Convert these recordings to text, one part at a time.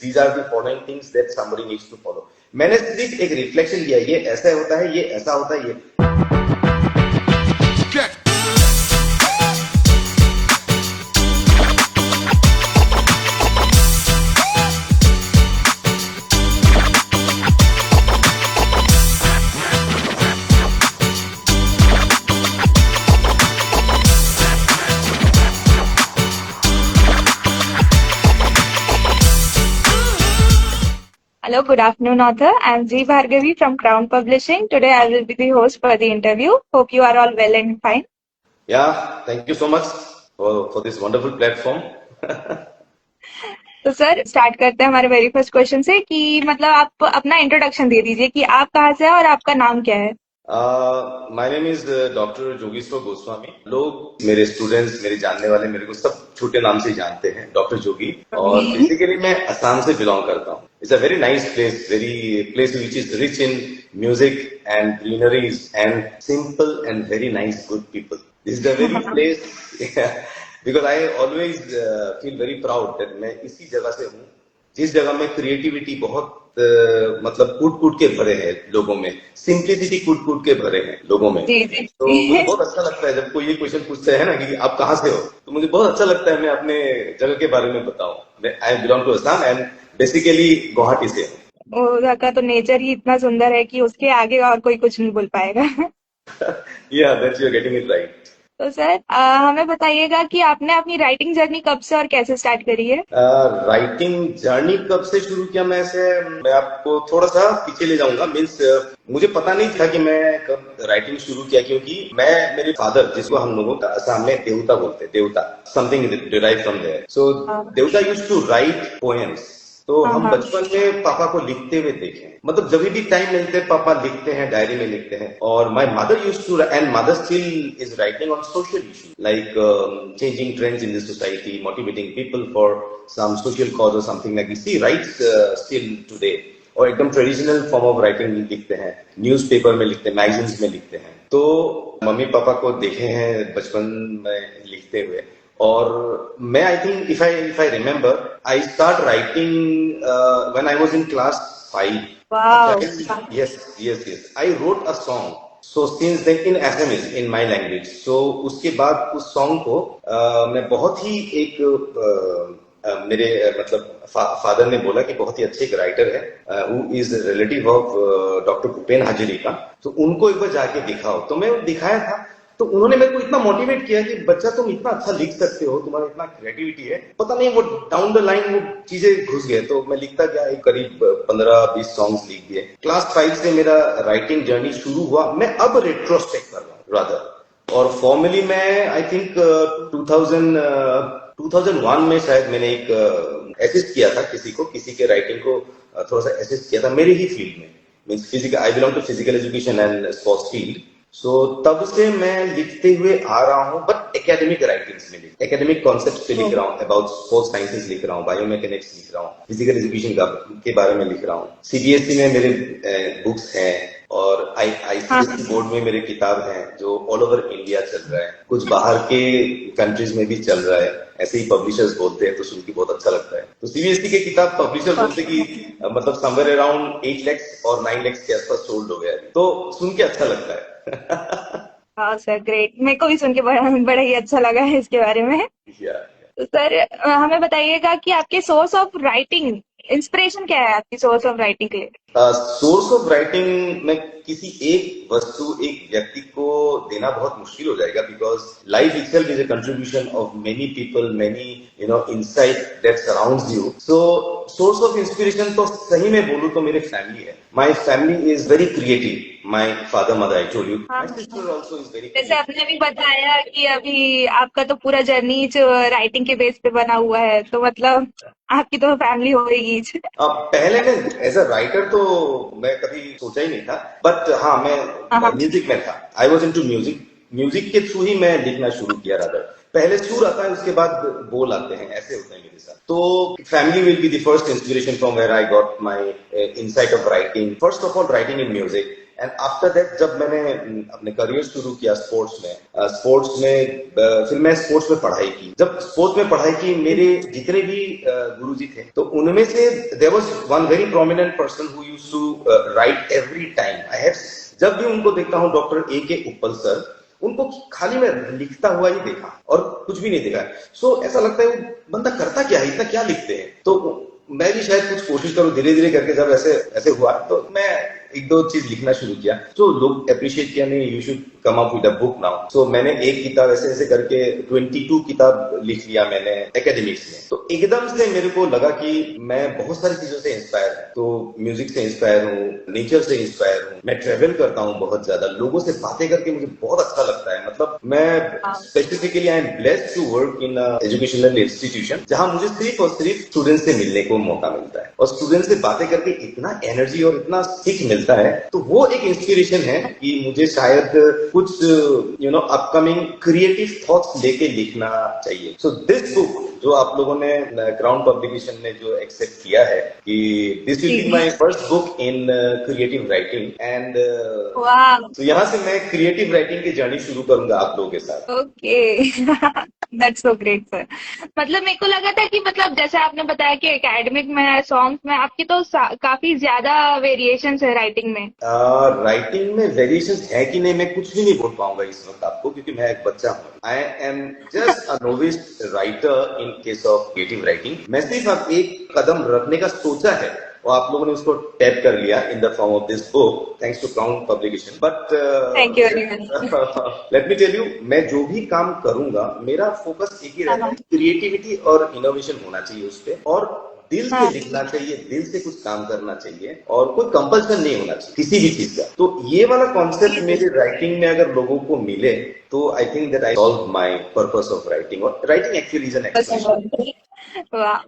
These are the following things that somebody needs to follow. मैंने सिर्फ एक reflection दिया, ये ऐसा होता है, ये ऐसा होता है, ये Hello, good afternoon, author. I am G. Bhargavi from Crown Publishing. Today I will be the host for the interview. Hope you are all well and fine. Yeah, thank you so much for this wonderful platform. तो sir start करते हैं हमारे very first question से कि मतलब आप अपना introduction दे दीजिए कि आप कहाँ से हैं और आपका नाम क्या है। My name is doctor Jogeshwar Goswami. लोग मेरे स्टूडेंट्स, मेरे जानने वाले मेरे को सब छोटे नाम से जानते हैं, डॉक्टर जोगी। और बेसिकली मैं असम से बिलोंग करता हूँ। It's a very nice place, very place which is rich in music and greeneries and simple and very nice good people. This is the very place because I always feel very proud that मैं इसी जगह से हूँ जिस जगह में creativity बहुत मतलब कूट के भरे हैं लोगों में, सिंप्लिसिटी कूट के भरे हैं लोगों में। तो मुझे बहुत अच्छा लगता है जब कोई ये क्वेश्चन पूछते हैं ना कि आप कहाँ से हो, तो मुझे बहुत अच्छा लगता है मैं अपने जगह के बारे में बताऊं। I belong to Assam and basically Guwahati से हूँ। उधर का तो नेचर ही इतना सुंदर है कि उसके आगे और कोई कुछ नहीं बोल पाएगा। या that's you are getting it right. तो सर हमें बताइएगा कि आपने अपनी राइटिंग जर्नी कब से और कैसे स्टार्ट करी है। राइटिंग जर्नी कब से शुरू किया मैं आपको थोड़ा सा पीछे ले जाऊंगा। मीन्स मुझे पता नहीं था कि मैं कब राइटिंग शुरू किया, क्योंकि मेरे फादर, जिसको हम लोगों का असम में देवता बोलते हैं, देवता समथिंग डिराइव फ्रॉम देयर। सो देवता यूज्ड टू राइट पोएम्स। तो हम बचपन में पापा को लिखते हुए देखे, मतलब जब भी टाइम मिलते पापा लिखते हैं, डायरी में लिखते हैं। और my mother used to and mother still is writing on social issue like changing trends in the society, motivating people for some social cause और something like this. She writes still today. और एकदम traditional form of writing लिखते हैं, newspaper में लिखते हैं, magazines में लिखते हैं। तो मम्मी पापा को देखे हैं बचपन में लिखते हुए। और मैं I think if I remember I start writing when I was in class 5। yes I wrote a song, so since then in Assamese, in my language। so उसके बाद उस सॉन्ग को मैं बहुत ही एक मेरे मतलब फादर ने बोला कि बहुत ही अच्छे एक राइटर है who is relative of doctor Bhupen Hazarika, तो उनको एक बार जाके दिखाओ। तो मैं दिखाया था, तो उन्होंने मेरे को इतना मोटिवेट किया कि बच्चा तुम इतना अच्छा लिख सकते हो, तुम्हारा इतना क्रिएटिविटी है। पता नहीं वो डाउन द लाइन वो चीजें घुस गए, तो मैं लिखता गया, एक करीब 15-20 सॉन्ग्स लिख दिए। क्लास 5 से मेरा राइटिंग जर्नी शुरू हुआ। मैं अब रेट्रोस्पेक्ट कर रहा हूँ रादर। और फॉर्मली मैं आई थिंक 2001 में शायद मैंने एक असिस्ट किया था किसी के राइटिंग को थोड़ा सा असिस्ट किया था मेरे ही फील्ड में। Means physical, I belong to physical education and sports field. So तब से मैं लिखते हुए आ रहा हूँ, बट एकेडमिक राइटिंग्स में एकेडमिक कॉन्सेप्ट पे लिख रहा हूँ, अबाउट स्पोर्ट्स साइंसेस लिख रहा हूँ, बायोमैकेनिक्स लिख रहा हूँ, फिजिकल एजुकेशन के बारे में लिख रहा हूँ। सीबीएसई में मेरे बुक्स हैं और आईसीएसई बोर्ड में मेरे किताब हैं जो ऑल ओवर इंडिया चल रहा है, कुछ बाहर के कंट्रीज में भी चल रहा है। ऐसे ही पब्लिशर्स बोलते हैं तो सुन के बहुत अच्छा लगता है। तो सीबीएसई के किताब पब्लिशर बोलते कि मतलब समवेयर अराउंड 8 लाख और 9 लाख के आसपास सोल्ड हो गया है, तो सुन के अच्छा लगता है। हाँ सर, ग्रेट। मेरे को भी सुन के बड़ा ही अच्छा लगा है इसके बारे में। तो सर हमें बताइएगा कि आपके सोर्स ऑफ राइटिंग, इंस्पिरेशन क्या है आपकी सोर्स ऑफ राइटिंग के लिए। सोर्स ऑफ राइटिंग में किसी एक वस्तु, एक व्यक्ति को देना बहुत मुश्किल हो जाएगा, because life itself is a contribution of many people, many insight that surrounds you. So source of inspiration तो सही में बोलूं तो मेरे फैमिली है। My family is very creative. My father, mother, I told you, my sister also is very. जैसे आपने भी बताया कि अभी आपका तो पूरा जर्नी राइटिंग के बेस पे बना हुआ है, तो मतलब आपकी तो फैमिली होगी। पहले मैं एज अ राइटर तो मैं कभी सोचा ही नहीं था, बट हाँ मैं म्यूजिक में था। I was into music. Music के थ्रू ही मैं लिखना शुरू किया। रादर पहले सुर आता है, उसके बाद बोल आते हैं, ऐसे होता है मेरे साथ। तो family will be the first inspiration from where I got my insight of writing. First of all writing in music and after that जब मैंने अपने करियर शुरू किया फिर मैं स्पोर्ट्स में पढ़ाई की। जब स्पोर्ट्स में पढ़ाई की, मेरे जितने भी गुरुजी थे, तो उनमें से there was one very prominent person who used to write every time. I have जब भी उनको देखता हूँ, डॉक्टर ए के उप्पल सर, उनको खाली मैं लिखता हुआ ही देखा और कुछ भी नहीं देखा। सो ऐसा लगता है वो बंदा करता क्या है, इतना क्या लिखते हैं। तो मैं भी शायद कुछ कोशिश करूं, धीरे धीरे करके जब ऐसे ऐसे हुआ तो मैं एक दो चीज लिखना शुरू किया। तो लोग अप्रिशिएट किया, नहीं you should come up with a book now. So मैंने एक किताब ऐसे ऐसे करके 22 किताब लिख लिया मैंने एकेडमिक्स में। तो एकदम से मेरे को लगा कि मैं बहुत सारी चीजों से इंस्पायर हूँ। तो म्यूजिक से इंस्पायर हूँ, नेचर से इंस्पायर हूँ, मैं ट्रेवल करता हूँ बहुत ज्यादा, लोगों से बातें करके मुझे बहुत अच्छा लगता है। मतलब मैं specifically I am blessed to work in educational institution, जहां मुझे सिर्फ और सिर्फ स्टूडेंट से मिलने को मौका मिलता है, और स्टूडेंट से बातें करके इतना एनर्जी और इतना सीख मिलता है। तो वो एक इंस्पिरेशन है कि मुझे शायद कुछ अपकमिंग क्रिएटिव थॉट्स लेके लिखना चाहिए। सो दिस बुक जो आप लोगों ने क्राउन पब्लिकेशन ने जो एक्सेप्ट किया है कि this will be my first book in creative writing, and तो यहाँ से मैं क्रिएटिव राइटिंग की जर्नी शुरू करूंगा आप लोगों के साथ। Okay, that's so great sir. मतलब मेरे को लगा था कि मतलब जैसे आपने बताया कि एकेडमिक में है, सॉन्ग्स में, आपकी तो काफी ज्यादा वेरिएशंस है राइटिंग में। राइटिंग में वेरिएशंस है कि नहीं, मैं कुछ भी नहीं बोल पाऊंगा इस वक्त आपको, क्योंकि मैं एक बच्चा हूँ। I am just a novice writer in case of creative writing. मैं सिर्फ अब एक कदम रखने का सोचा है, और आप लोगों ने उसको टैप कर लिया in the form of this book, thanks to Crown Publication. But thank you very much. Let me tell you, मैं जो भी काम करूंगा मेरा फोकस एक ही रहता है, क्रिएटिविटी और इनोवेशन होना चाहिए उस पर, और दिल से लिखना चाहिए, दिल से कुछ काम करना चाहिए, और कोई कंपल्सन नहीं होना चाहिए किसी भी चीज का। तो ये वाला कॉन्सेप्ट मेरी राइटिंग में अगर लोगों को मिले, तो I think that I solve my purpose of writing. और writing actually is an expression. वाह।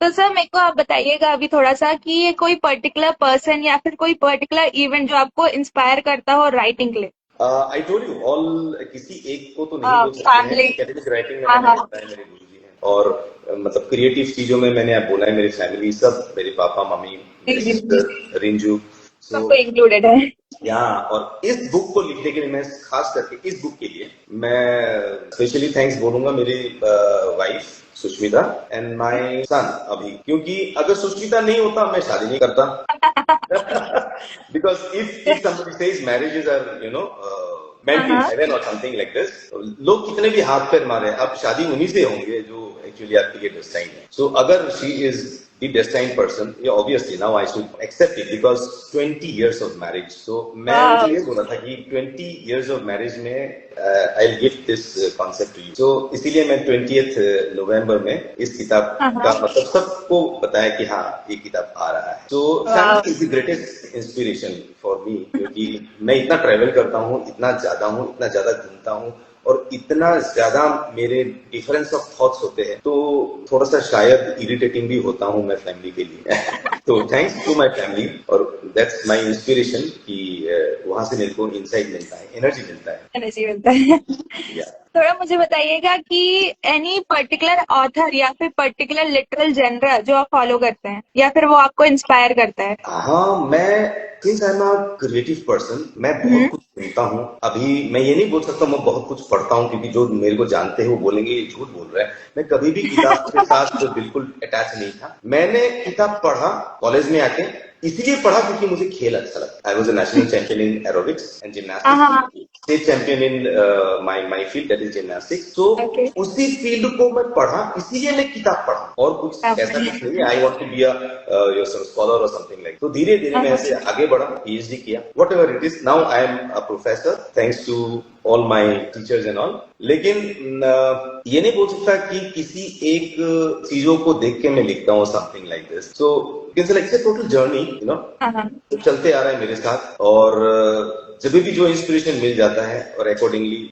तो सर मेरे को आप बताइएगा अभी थोड़ा सा कि ये कोई पर्टिकुलर पर्सन या फिर कोई पर्टिकुलर इवेंट जो आपको इंस्पायर करता हो राइटिंग के लिए। आई टोल्ड यू ऑल, किसी एक को तो नहीं बोल सकते हैं। एकेडमिक राइटिंग में मैंने बताया मेरे गुरुजी हैं, और मतलब क्रिएटिव चीजों में मैंने आप बोला है मेरी फैमिली, सब, मेरे पापा मम्मी, मेरे सिस्टर रिंजू, सबको इंक्लूडेड है। या और इस बुक को लिखने के लिए, मैं खास करके इस बुक के लिए मैं स्पेशली थैंक्स बोलूंगा मेरी wife Sushmita and my son अभी, क्योंकि अगर सुष्मिता नहीं होता मैं शादी नहीं करता। Because if somebody says marriages are meant in heaven or something like this, लोग कितने भी हाथ पैर मारे, अब शादी उन्हीं से होंगे जो एक्चुअली आपके लिए डेस्टाइन है। सो अगर she is the destined person, yeah, obviously now I should accept it because 20 years of marriage. So मैं ये बोला था कि 20 years of marriage में I'll give this concept to you. So इसीलिए मैं 20th नवंबर में इस किताब का मतलब सबको बताया कि हाँ ये किताब आ रहा है। So family is the greatest inspiration for me, क्योंकि मैं इतना ट्रैवल करता हूँ, इतना ज्यादा घूमता हूँ, और इतना ज्यादा मेरे डिफरेंस ऑफ थॉट्स होते हैं, तो थोड़ा सा शायद इरिटेटिंग भी होता हूँ मैं फैमिली के लिए। तो थैंक्स टू माय फैमिली, और दैट्स माय इंस्पिरेशन कि वहां से मेरे को इंसाइट मिलता है, एनर्जी मिलता है। थोड़ा मुझे बताइएगा कि एनी पर्टिकुलर ऑथर या फिर पर्टिकुलर लिटरल जेनर जो आप फॉलो करते हैं या फिर वो आपको इंस्पायर करता है। हाँ, मैं since I am a creative person, मैं बहुत कुछ सुनता हूँ। अभी मैं ये नहीं बोल सकता मैं बहुत कुछ पढ़ता हूँ, क्योंकि जो मेरे को जानते हैं वो बोलेंगे ये झूठ बोल रहा है। मैं कभी भी किताब के साथ बिल्कुल अटैच नहीं था। मैंने किताब पढ़ा कॉलेज में आके, इसीलिए पढ़ा क्योंकि मुझे खेल अच्छा लगता है। I was a national champion in aerobics and gymnastics, state champion in my field that is gymnastics. तो उसी फील्ड को मैं पढ़ा, इसीलिए मैं किताब पढ़ा, और कुछ ऐसा कुछ नहीं है I want to be a scholar और समथिंग लाइक। तो धीरे धीरे मैं ऐसे आगे बढ़ा, पीएचडी किया, what ever it is. Now I am a professor thanks to all my teachers and all. लेकिन ये नहीं बोल सकता कि किसी एक चीजों को देख के मैं लिखता हूँ something like this. So it's a total journey, तो चलते आ रहा है मेरे साथ, और जब भी जो इंस्पिरेशन मिल जाता है और अकॉर्डिंगली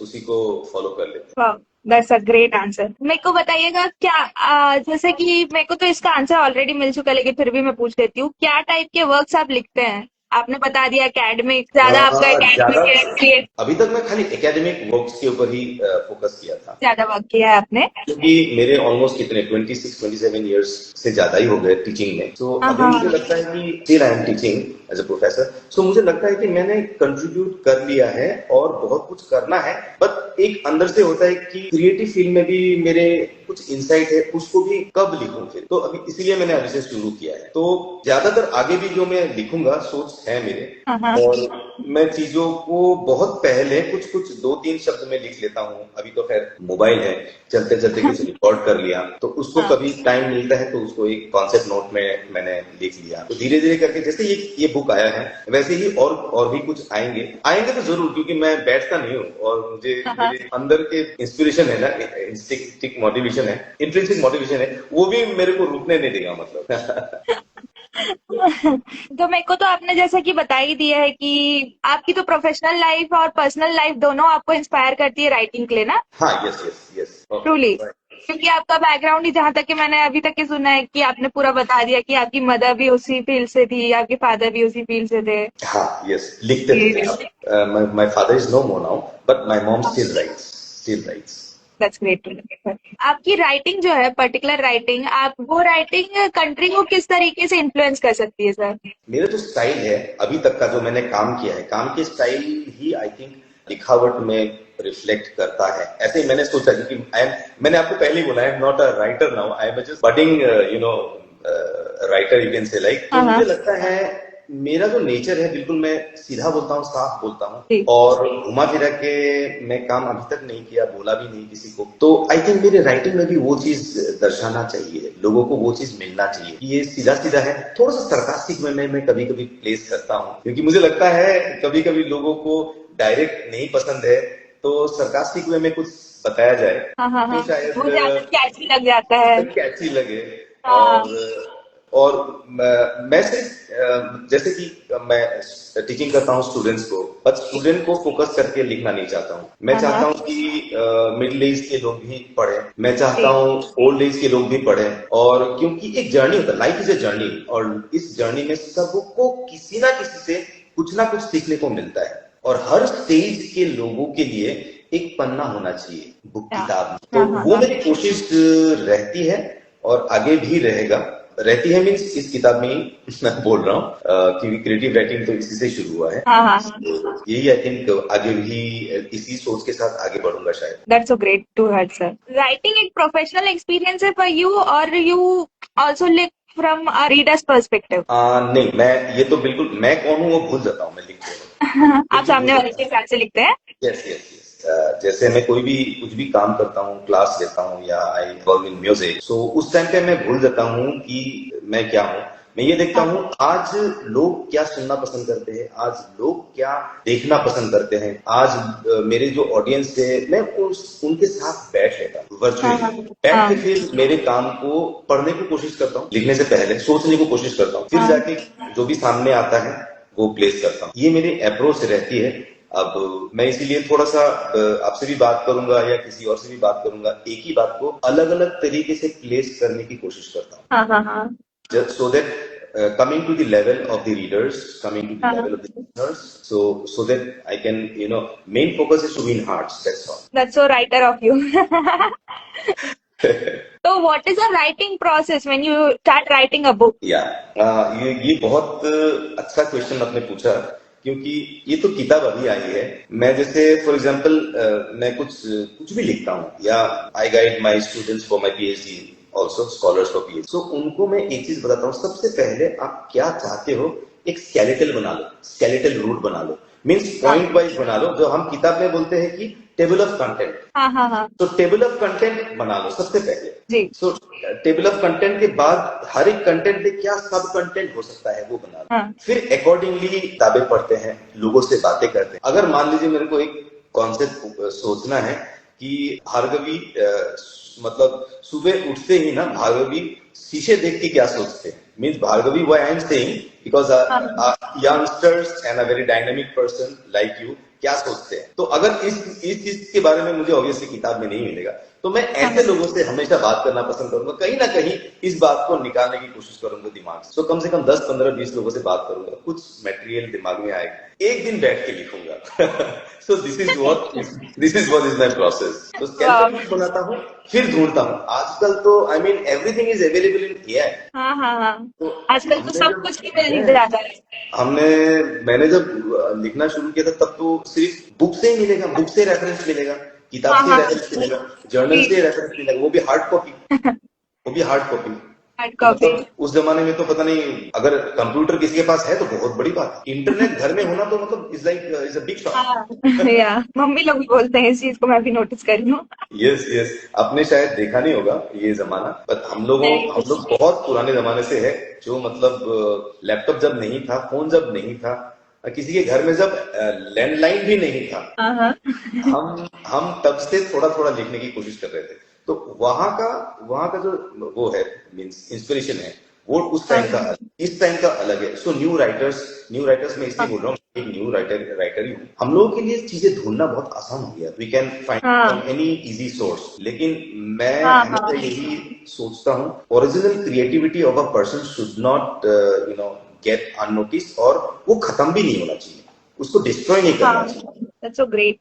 उसी को फॉलो कर लेते हैं। That's a great answer. मेरे को बताइएगा क्या जैसे कि मेरे को तो इसका आंसर ऑलरेडी मिल चुका है, लेकिन फिर भी मैं पूछ लेती हूँ, क्या टाइप के वर्क्स आप लिखते हैं? आपने बता दिया एकेडमिक, ज्यादा आपका ज्यादा एकेडमिक अभी तक मैं खाली एकेडमिक वर्क्स के ऊपर ही फोकस किया था, ज्यादा वर्क किया है आपने। क्योंकि मेरे ऑलमोस्ट कितने 26-27 ईयर्स से ज्यादा ही हो गए टीचिंग में। तो हाँ अभी हाँ मुझे लगता है कि still I am teaching as a professor. So मुझे लगता है कि मैंने कंट्रीब्यूट कर लिया है और बहुत कुछ करना है, बट एक अंदर से होता है कि क्रिएटिव फील्ड में भी मेरे कुछ इंसाइट है, उसको भी कब लिखूं फिर। तो अभी इसीलिए मैंने अभी से शुरू किया है। तो ज्यादातर आगे भी जो मैं लिखूंगा सोच है मेरे, हाँ हाँ। और मैं चीजों को बहुत पहले कुछ कुछ 2-3 शब्द में लिख लेता हूँ। अभी तो खैर मोबाइल है, चलते चलते कुछ रिकॉर्ड कर लिया, तो उसको हाँ कभी टाइम मिलता है तो उसको एक कॉन्सेप्ट नोट में मैंने लिख लिया। तो धीरे धीरे करके जैसे ये बुक आया है, वैसे ही और भी कुछ आएंगे तो जरूर, क्योंकि मैं बैठता नहीं हूँ और मुझे हाँ मेरे अंदर के इंस्पिरेशन है ना, इंस्टिंक्टिव मोटिवेशन है, इंट्रिंसिक मोटिवेशन है, वो भी मेरे को रुकने नहीं देगा मतलब। तो मेरे को तो आपने जैसा कि बता ही दिया है कि आपकी तो प्रोफेशनल लाइफ और पर्सनल लाइफ दोनों आपको इंस्पायर करती है राइटिंग के लिए ना। हाँ, यस यस यस, ट्रूली, क्योंकि आपका बैकग्राउंड ही जहां तक कि मैंने अभी तक के सुना है कि आपने पूरा बता दिया कि आपकी मदर भी उसी फील्ड से थी, आपके फादर भी उसी फील्ड से थे। हाँ, यस, लिखते थे आप। My father is no more now, but my mom still writes. That's great to know. आपकी राइटिंग जो है, पर्टिकुलर राइटिंग, आप वो राइटिंग कंट्री को किस तरीके से इन्फ्लुएंस कर सकती है सर? मेरा जो स्टाइल है अभी तक का, जो मैंने काम किया है, काम के स्टाइल ही आई थिंक लिखावट में रिफ्लेक्ट करता है। ऐसे ही मैंने सोचा, क्योंकि मैंने आपको पहले ही बोला, आई am not a writer now, I am just budding writer, you can say like. तो मुझे लगता है मेरा जो नेचर है, बिल्कुल मैं सीधा बोलता हूँ, साफ बोलता हूँ, और घुमा फिरा के मैं काम अभी तक नहीं किया, बोला भी नहीं किसी को। तो आई थिंक मेरे राइटिंग में भी वो चीज दर्शाना चाहिए, लोगों को वो चीज मिलना चाहिए कि ये सीधा सीधा है। थोड़ा सा सरकास्टिक में मैं कभी कभी प्लेस करता हूँ, क्योंकि मुझे लगता है कभी कभी लोगों को डायरेक्ट नहीं पसंद है, तो सरकास्टिक वे में कुछ बताया जाए तो शायद वो ज्यादा कैची लग जाता है। कैची लगे। हाँ और मैं सिर्फ जैसे कि मैं टीचिंग करता हूँ स्टूडेंट्स को, बट स्टूडेंट को फोकस करके लिखना नहीं चाहता हूँ। मैं चाहता हूँ कि मिडिल एज के लोग भी पढ़ें, मैं चाहता हूँ ओल्ड एज के लोग भी पढ़ें। और क्योंकि एक जर्नी होता है, लाइफ इज ए जर्नी, और इस जर्नी में सबको किसी ना किसी से कुछ ना कुछ सीखने को मिलता है, और हर स्टेज के लोगों के लिए एक पन्ना होना चाहिए बुक किताब। तो वो मेरी कोशिश रहती है और आगे भी रहती है। मीन्स इस किताब में ही मैं बोल रहा हूँ, क्योंकि क्रिएटिव राइटिंग तो इसी से शुरू हुआ है। तो यही आई थिंक आगे भी इसी सोच के साथ आगे बढ़ूंगा शायद। That's so great to hear sir. Writing एक प्रोफेशनल एक्सपीरियंस है फॉर यू, और यू आल्सो लिख फ्रॉम अ रीडर्स पर्सपेक्टिव? नहीं, मैं ये तो बिल्कुल, मैं कौन हूँ वो भूल जाता हूँ मैं लिखते हुए। आप सामने वाले के हिसाब से लिखते हैं? Yes yes yes. जैसे मैं कुछ भी काम करता हूँ, क्लास लेता हूँ या आई इन्वॉल्व इन म्यूजिक, सो उस टाइम पे मैं भूल जाता हूँ कि मैं क्या हूँ। मैं ये देखता हूँ आज लोग क्या सुनना पसंद करते हैं, आज लोग क्या देखना पसंद करते हैं, आज मेरे जो ऑडियंस है, मैं उनके साथ बैठ लेता हूँ वर्चुअली। बैठ के फिर मेरे काम को पढ़ने की कोशिश करता हूँ, लिखने से पहले सोचने की कोशिश करता हूँ, फिर जाके जो भी सामने आता है वो प्लेस करता हूँ। ये मेरी अप्रोच रहती है। अब मैं इसीलिए थोड़ा सा आपसे भी बात करूंगा या किसी और से भी बात करूंगा, एक ही बात को अलग अलग तरीके से प्लेस करने की कोशिश करता हूँ, just so that coming to the level of the readers, coming to the level of the listeners, so that I can, main focus is to win hearts, that's all. That's so writer of you. So what is the writing process when you start writing a book? ये बहुत अच्छा question आपने पूछा, क्योंकि ये तो किताब अभी आई है। मैं जैसे फॉर एग्जांपल मैं कुछ भी लिखता हूँ, या I guide my students for my PhD, also scholars for PhD. So उनको मैं एक चीज बताता हूँ, सबसे पहले आप क्या चाहते हो, एक स्केलेटल बना लो, स्केलेटल रूट बना लो, मीन्स पॉइंट वाइज बना लो, जो हम किताब में बोलते हैं कि टेबल ऑफ कंटेंट। तो टेबल ऑफ कंटेंट बना लो सबसे पहले। सो टेबल ऑफ कंटेंट के बाद हर एक कंटेंट में क्या सब कंटेंट हो सकता है वो बना लो। फिर अकॉर्डिंगली किताबें पढ़ते हैं, लोगों से बातें करते हैं। अगर मान लीजिए मेरे को एक कॉन्सेप्ट सोचना है कि भार्गवी, मतलब सुबह उठते ही ना भार्गवी शीशे देख के क्या सोचते हैं, means Bhargavi, why I am saying, because youngsters and a very dynamic person like you क्या सोचते हैं। तो अगर इस चीज के बारे में मुझे ऑब्वियसली किताब में नहीं मिलेगा, तो मैं ऐसे लोगों से हमेशा बात करना पसंद करूंगा, कहीं ना कहीं इस बात को निकालने की कोशिश करूंगा दिमाग से। तो कम से कम 10, 15, 20 लोगों से बात करूंगा, कुछ मटेरियल दिमाग में आएगा, एक दिन बैठ के लिखूंगा। So this is what is my process. तो स्केलेटन शीट बनाता हूँ, फिर ढूंढता हूँ। आजकल तो I mean everything is available in AI. हाँ हाँ हाँ, तो आजकल तो हमने सब जब कुछ ही मिल जाता है। हमने मैंने जब लिखना शुरू किया था तब तो सिर्फ बुक से ही मिलेगा, बुक से रेफरेंस मिलेगा, किताब हाँ से हाँ रेफरेंस मिलेगा, जर्नल से रेफरेंस मिलेगा, वो भी हार्ड कॉपी, वो भी हार्ड कॉपी। हार्ड तो कॉपी। मतलब उस जमाने में तो पता नहीं, अगर कंप्यूटर किसी के पास है तो बहुत बड़ी बात है, इंटरनेट घर में होना तो मतलब इज अ बिग शॉट। हाँ या मम्मी लोग भी बोलते हैं इस चीज को, मैं भी नोटिस करी हूँ। यस यस, आपने शायद देखा नहीं होगा ये जमाना, पर नहीं। हम लोग बहुत पुराने जमाने से है, जो मतलब लैपटॉप जब नहीं था, फोन जब नहीं था, किसी के घर में जब लैंडलाइन भी नहीं था, हाँ हाँ हम तब से थोड़ा थोड़ा लिखने की कोशिश कर रहे थे। तो वहां का जो वो है, मीन्स इंस्पिरेशन है, वो उस हाँ टाइम का इस टाइम का अलग है। सो न्यू राइटर्स में इसलिए हाँ बोल रहा हूँ, एक न्यू राइटर ही हूँ। हम लोगों के लिए चीजें ढूंढना बहुत आसान हो गया, वी कैन फाइंड फ्रॉम हाँ एनी इजी सोर्स। लेकिन मैं हाँ हमेशा हाँ यही सोचता हूँ, original creativity of a person should not gate unnoticed, और वो खत्म भी नहीं होना चाहिए, उसको डिस्ट्रॉय नहीं करना हाँ, चाहिए। that's so great.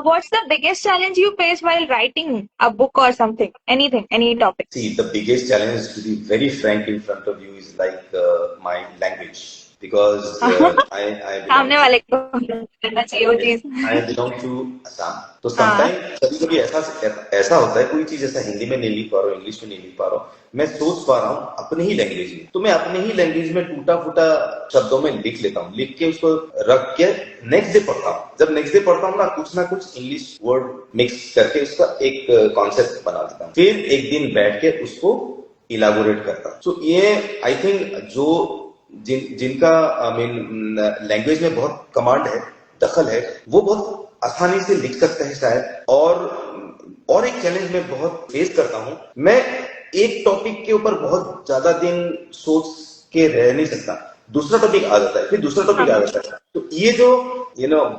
What's the biggest challenge you face while writing a book or something? Anything, any topic? See, the biggest challenge, to be very frank in front of you, is like my language, because I belong सामने to वाले को करना चाहिए वो yes, चीज। I belong to Assam. तो हाँ sometime कभी कभी ऐसा होता है, कोई चीज ऐसा हिंदी में नहीं लिख पा रहा हूँ, इंग्लिश में नहीं लिख पा रहा हूँ, मैं सोच पा रहा हूँ अपने ही लैंग्वेज में, तो मैं अपने ही लैंग्वेज में टूटा फूटा शब्दों में लिख लेता हूँ, लिख के उसको रख के नेक्स्ट डे पढ़ता हूँ। जब नेक्स्ट डे पढ़ता हूँ ना कुछ इंग्लिश वर्ड मिक्स करके उसका एक कॉन्सेप्ट बना देता हूँ, फिर एक दिन बैठ के उसको इलाबोरेट करता हूँ। सो ये आई थिंक जो जिनका आई मीन लैंग्वेज में बहुत कमांड है, दखल है, वो बहुत आसानी से लिख सकते हैं शायद। और एक चैलेंज मैं बहुत फेस करता हूँ, मैं एक टॉपिक के ऊपर बहुत ज्यादा दिन सोच के रह नहीं सकता, दूसरा टॉपिक आ जाता है, फिर दूसरा टॉपिक आ हाँ जाता है। तो ये जो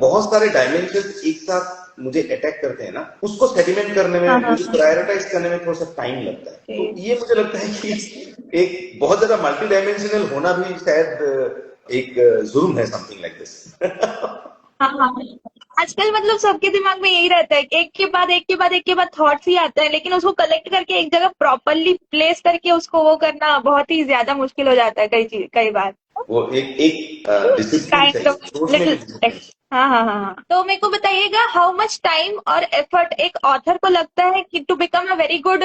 बहुत सारे डायमेंशन एक साथ मुझे अटैक करते हैं ना, उसको सेटिलमेंट करने हाँ में, हाँ मुझे प्रायोरिटाइज करने में थोड़ा सा टाइम लगता है। तो ये मुझे लगता है कि एक बहुत ज्यादा मल्टी डायमेंशनल होना भी शायद एक जुर्म है, समथिंग लाइक दिस। हाँ हाँ। आजकल मतलब सबके दिमाग में यही रहता है कि एक के बाद थॉट्स ही आता है, लेकिन उसको कलेक्ट करके एक जगह प्रॉपरली प्लेस करके उसको वो करना बहुत ही ज्यादा मुश्किल हो जाता है कई बार। वो एक डिसिप्लिन काइंड चाहिए, ऑफ सोचने में लिटिल। डिसिप्लिन। हाँ हाँ हाँ हाँ। तो मेरे को बताइएगा, हाउ मच टाइम और एफर्ट एक ऑथर को लगता है कि to become a very good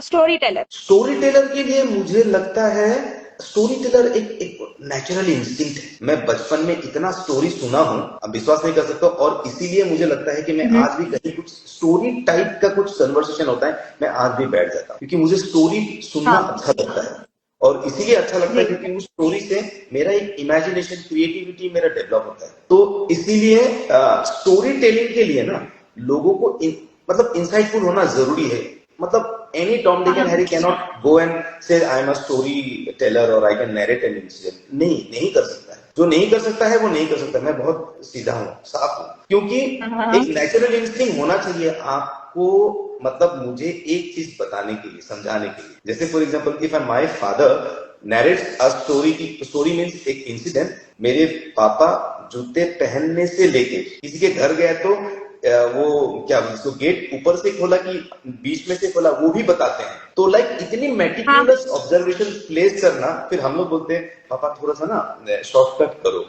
story teller? Story teller के लिए मुझे लगता है, स्टोरी टेलर एक नेचुरल इंस्टिंक्ट है। मैं बचपन में इतना स्टोरी सुना हूं, अब विश्वास नहीं कर सकता, और इसीलिए मुझे लगता है कि मैं आज भी कहीं कुछ स्टोरी टाइप का कुछ कन्वर्सेशन होता है, मैं आज भी बैठ जाता हूं, क्योंकि मुझे स्टोरी सुनना हाँ अच्छा लगता है। और इसीलिए अच्छा लगता है जी। क्योंकि उस स्टोरी से मेरा एक इमेजिनेशन, क्रिएटिविटी मेरा डेवलप होता है। तो इसीलिए स्टोरी टेलिंग के लिए ना लोगों को मतलब इंसाइटफुल होना जरूरी है। मतलब any Tom Dick and Harry can not go and say I am a story teller और I can narrate an incident. नहीं कर सकता है, जो नहीं कर सकता है वो नहीं कर सकता। मैं बहुत सीधा हूँ, साफ हूँ, क्योंकि हाँ एक नेचुरल इंस्टिंक्ट होना चाहिए आपको। मतलब मुझे एक चीज बताने के लिए, समझाने के लिए, जैसे for example if my father narrates a story, की स्टोरी मीन्स एक इंसिडेंट, मेरे पापा जूते पहनने से लेके किसी के घर गया तो वो क्या उसको गेट ऊपर से खोला कि बीच में से खोला, वो भी बताते हैं। तो लाइक इतनी हाँ मेटिकुलस ऑब्जर्वेशन प्लेस करना, फिर हम लोग बोलते हैं पापा थोड़ा सा ना शॉर्टकट करो।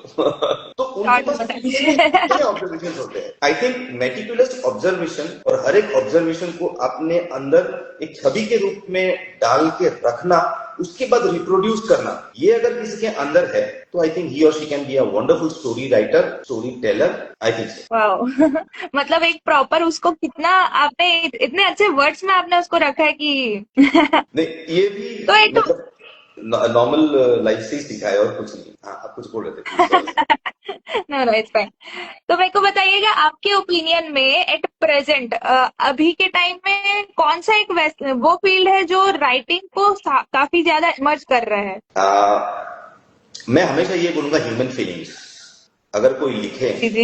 तो उनके शॉर्ट पास इतने बताइए। इतने ऑब्जर्वेशन होते हैं। आई थिंक मेटिकुलस ऑब्जर्वेशन, और हर एक ऑब्जर्वेशन को अपने अंदर एक छवि के रूप में डाल के रखना, उसके बाद रिप्रोड्यूस करना, ये अगर किसी के अंदर है तो आई थिंक ही और she can be a wonderful story writer, story teller, I think so. Wow. मतलब एक प्रॉपर उसको कितना आपने इतने अच्छे वर्ड्स में आपने उसको रखा है कि नहीं, ये तो भी एक मतलब नॉर्मल लाइफ से ही सीखा है, और कुछ नहीं। हाँ, आप कुछ बोल रहे थे, please, sorry. No no it's fine. तो मेरे को बताइएगा, आपके ओपिनियन में एट प्रेजेंट अभी के टाइम में कौन सा एक वो फील्ड है जो राइटिंग को काफी ज्यादा इमर्ज कर रहा है? मैं हमेशा ये बोलूंगा, ह्यूमन फीलिंग्स। अगर कोई लिखे जी जी।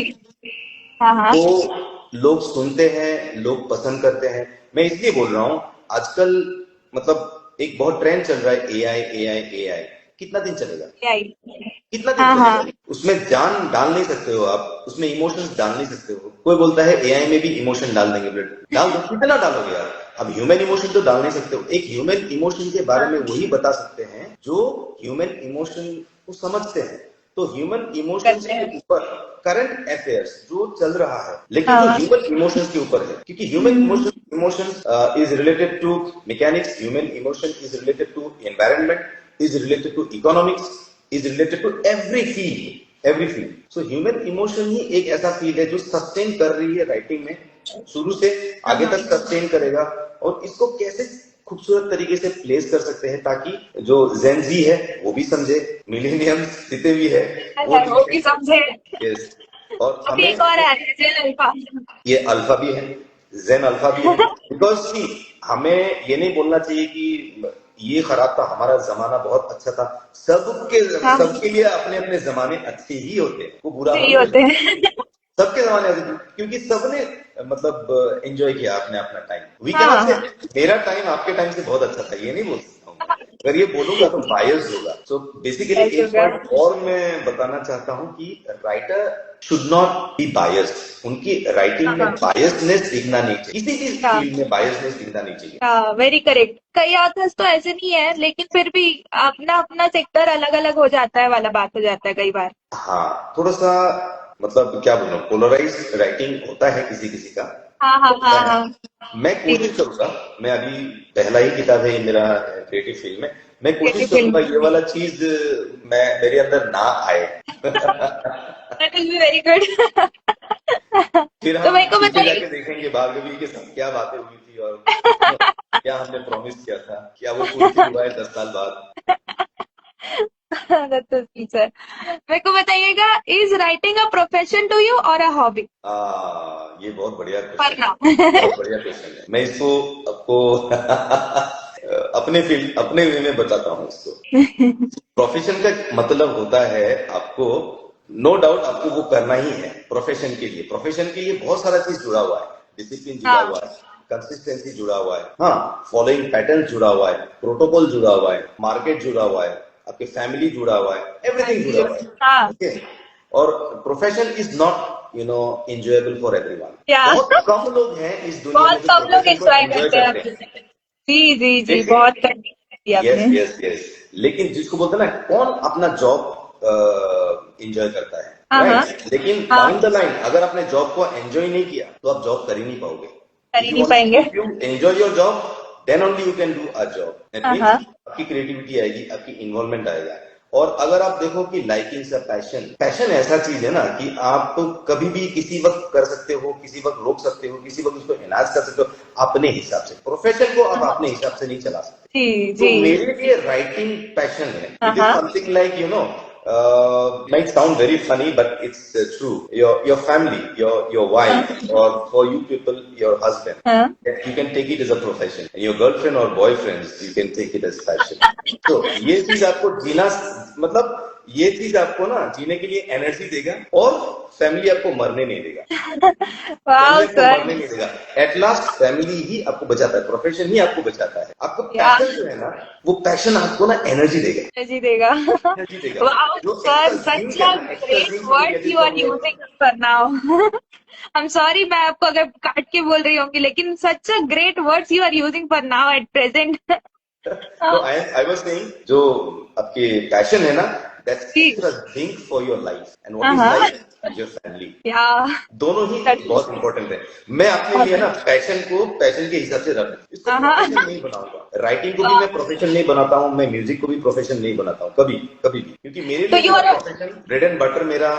हाँ हाँ तो लोग सुनते हैं, लोग पसंद करते हैं। मैं इसलिए बोल रहा हूँ आजकल मतलब एक बहुत ट्रेंड चल रहा है एआई एआई एआई। कितना दिन चलेगा? कितना दिन हाँ चलेगा? हाँ उसमें जान डाल नहीं सकते हो आप, उसमें इमोशंस डाल नहीं सकते हो। कोई बोलता है एआई में भी इमोशन डाल देंगे, ब्लड डाल दो, कितना डालोगे यार? अब ह्यूमन इमोशन तो डाल नहीं सकते हो। एक ह्यूमन इमोशन के बारे में वही बता सकते हैं जो ह्यूमन इमोशन को समझते हैं। तो ह्यूमन इमोशंस के ऊपर करंट अफेयर्स जो चल रहा है, लेकिन जो हाँ ह्यूमन इमोशंस के ऊपर है, क्योंकि human emotions is related to mechanics, human emotion is related to environment, is related to economics, is related to every field. So human emotion ही एक ऐसा फील्ड है जो सस्टेन कर रही है राइटिंग में, शुरू से आगे तक सस्टेन करेगा। और इसको कैसे खूबसूरत तरीके से प्लेस कर सकते हैं ताकि जो जेन जी है वो भी समझे, मिलेनियम्स जितने भी है वो भी समझे। yes. और अभी हमें एक और है जेन अल्फा। ये अल्फा भी है, जेन अल्फा भी है। बिकॉज हमें ये नहीं बोलना चाहिए कि ये खराब था, हमारा जमाना बहुत अच्छा था। सबके लिए अपने अपने जमाने अच्छे ही होते हैं, वो बुरा नहीं होते हैं। सबके जमाने अच्छे थे क्योंकि सबने मतलब एंजॉय किया अपने अपना टाइम। वी कैन नॉट से मेरा टाइम आपके टाइम से बहुत अच्छा था, ये नहीं बोल सकता हूँ। अगर ये बोलूंगा तो बायस होगा। सो बेसिकली एक पॉइंट और मैं बताना चाहता हूँ कि writer should not be biased. उनकी राइटिंग में बायसनेस दिखना नहीं चाहिए, किसी भी फील्ड में बायसनेस दिखना नहीं चाहिए। Very correct. कई ऑथर्स तो ऐसे नहीं है, लेकिन फिर भी अपना अपना सेक्टर अलग अलग हो जाता है वाला बात हो जाता है कई बार। हाँ, थोड़ा सा मतलब क्या बोलूं, पोलराइज राइटिंग होता है किसी किसी का। हाँ। मैं कोशिश करूंगा, मैं अभी पहला ही किताब है मेरा क्रिएटिव फील्ड में, मैं कोशिश करूंगा ये वाला चीज मेरे अंदर ना आए। That will be very good. फिर हम पीछे जाके देखेंगे भार्गवी के साथ क्या बातें हुई थी और क्या हमने प्रॉमिस किया था, क्या वो फुलफिल हुआ है 10 साल बाद। मेरे को बताइएगा, is writing a profession to you और अ हॉबी? ये बहुत बढ़िया क्वेश्चन है, बहुत बढ़िया क्वेश्चन है। मैं इसको आपको अपने वे में बताता हूँ इसको। प्रोफेशन का मतलब होता है आपको, नो डाउट आपको वो करना ही है प्रोफेशन के लिए। प्रोफेशन के लिए बहुत सारा चीज जुड़ा हुआ है, डिसिप्लिन जुड़ा हुआ है, कंसिस्टेंसी जुड़ा हुआ है, हाँ, फॉलोइंग पैटर्न जुड़ा हुआ है, प्रोटोकॉल जुड़ा हुआ है, मार्केट जुड़ा हुआ है, आपके फैमिली जुड़ा हुआ है, एवरीथिंग जुड़ा हुआ है। ओके, और profession is not enjoyable for everyone. बहुत कम लोग हैं इस दुनिया में जो प्रोफेशन को एंजॉय करते हैं। जी बहुत यस। लेकिन जिसको बोलते हैं ना, कौन अपना जॉब एंजॉय करता है, राइट? लेकिन डाउन द लाइन अगर आपने जॉब को एंजॉय नहीं किया तो आप जॉब कर ही नहीं पाओगे। You enjoy your job, then only you can do a job. That means आपकी क्रिएटिविटी आएगी, आपकी इन्वॉल्वमेंट आएगा। और अगर आप देखो कि लाइकिंग से पैशन ऐसा चीज है ना कि आप तो कभी भी किसी वक्त कर सकते हो, किसी वक्त रोक सकते हो, किसी वक्त उसको एनहांस कर सकते हो अपने हिसाब से। प्रोफेशन को आप अपने हिसाब से नहीं चला सकते। तो मेरे लिए राइटिंग पैशन है। It is something like might sound very funny, but it's true. Your family, your wife, or for you people, your husband, you can take it as a profession. And your girlfriend or boyfriends, you can take it as passion. So ये चीज आपको जीना, मतलब ये चीज आपको ना जीने के लिए एनर्जी देगा, और फैमिली आपको मरने नहीं देगा। मरने नहीं देगा। एट लास्ट फैमिली ही आपको बचाता है, प्रोफेशन ही आपको बचाता है। आपको पैशन जो है ना, वो पैशन आपको ना एनर्जी देगा। Wow, sir, such a great words you are using for now. I'm sorry, मैं आपको अगर काट के बोल रही होंगी, लेकिन such a great words you are using for now at present. तो I was saying, जो आपके पैशन है ना, that's extra zinc for your life, and what is life? Your family. दोनों ही बहुत इम्पोर्टेंट है। मैं अपने लिए ना पैशन को पैशन के हिसाब से रखूं, इसको प्रोफेशन नहीं बनाऊंगा। राइटिंग को भी मैं प्रोफेशन नहीं बनाता हूँ, मैं म्यूजिक को भी प्रोफेशन नहीं बनाता हूँ कभी भी, क्योंकि मेरे लिए प्रोफेशन ब्रेड एंड बटर मेरा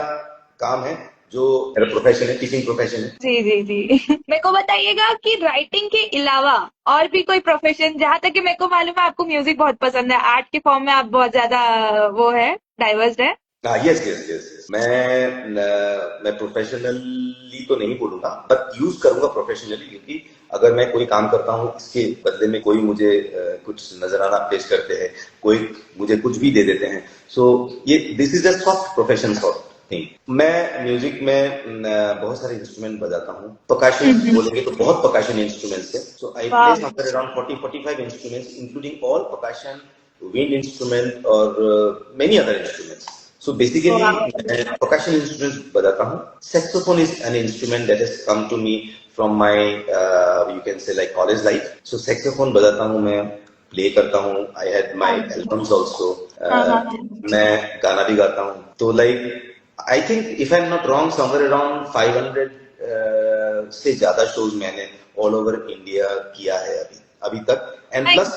काम है, जो मेरा प्रोफेशन है, टीचिंग प्रोफेशन है। जी। मेरे को बताइएगा कि राइटिंग के अलावा और भी कोई प्रोफेशन, जहाँ तक कि मेरे को मालूम है आपको म्यूजिक बहुत पसंद है, आर्ट के फॉर्म में आप बहुत ज्यादा वो है, डाइवर्स है। यस। मैं प्रोफेशनली तो नहीं बोलूंगा, बट यूज करूंगा प्रोफेशनली, क्योंकि अगर मैं कोई काम करता हूँ, इसके बदले में कोई मुझे कुछ नजराना पेश करते हैं, कोई मुझे कुछ भी दे देते हैं, सो ये this is a soft profession नहीं, मैं म्यूजिक में बहुत सारे इंस्ट्रूमेंट बजाता हूँ। परकशन बोलेंगे तो बहुत परकशन इंस्ट्रूमेंट्स है। So I play somewhere around 40-45 instruments including all percussion, wind instrument और many other instruments. So basically मैं percussion instruments बजाता हूँ. Saxophone is an instrument that has come to me from my you can say like college life. So saxophone बजाता हूँ मैं, play करता हूँ. I had my albums also. मैं गाना भी गाता हूँ. तो like I think if I'm not wrong somewhere around 500 से ज्यादा shows मैंने all over India किया है अभी तक. And plus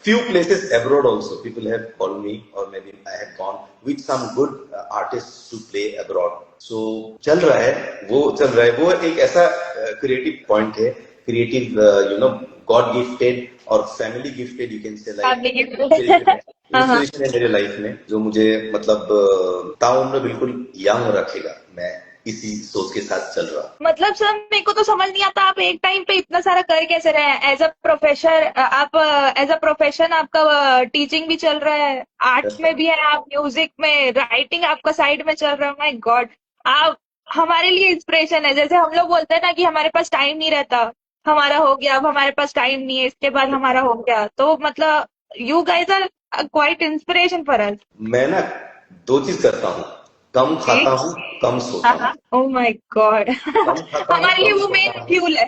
few places abroad also people have called me or maybe I have gone with some good artists to play abroad. So चल रहा है वो एक ऐसा creative point है, creative God gifted और family gifted you can say like inspiration है मेरे लाइफ में जो मुझे मतलब ताउम्र बिल्कुल यंग रखेगा. मैं इसी सोच के साथ चल रहा. मतलब सर मेरे को तो समझ नहीं आता आप एक टाइम पे इतना सारा कर कैसे रहे हैं. एज अ प्रोफेसर आप एज अ प्रोफेशन आपका टीचिंग भी चल रहा है, आर्ट्स में भी है आप, म्यूजिक में, राइटिंग आपका साइड में चल रहा है. माय गॉड, आप हमारे लिए इंस्पिरेशन है. जैसे हम लोग बोलते हैं ना कि हमारे पास टाइम नहीं रहता, हमारा हो गया, अब हमारे पास टाइम नहीं है, इसके बाद हमारा हो गया. तो मतलब you guys are quite inspiration for us. मैं ना 2 चीज करता हूँ, कम खाता हूँ, कम सोता हूँ. ओह माय गॉड, हमारे लिए वो मेन फ्यूल है.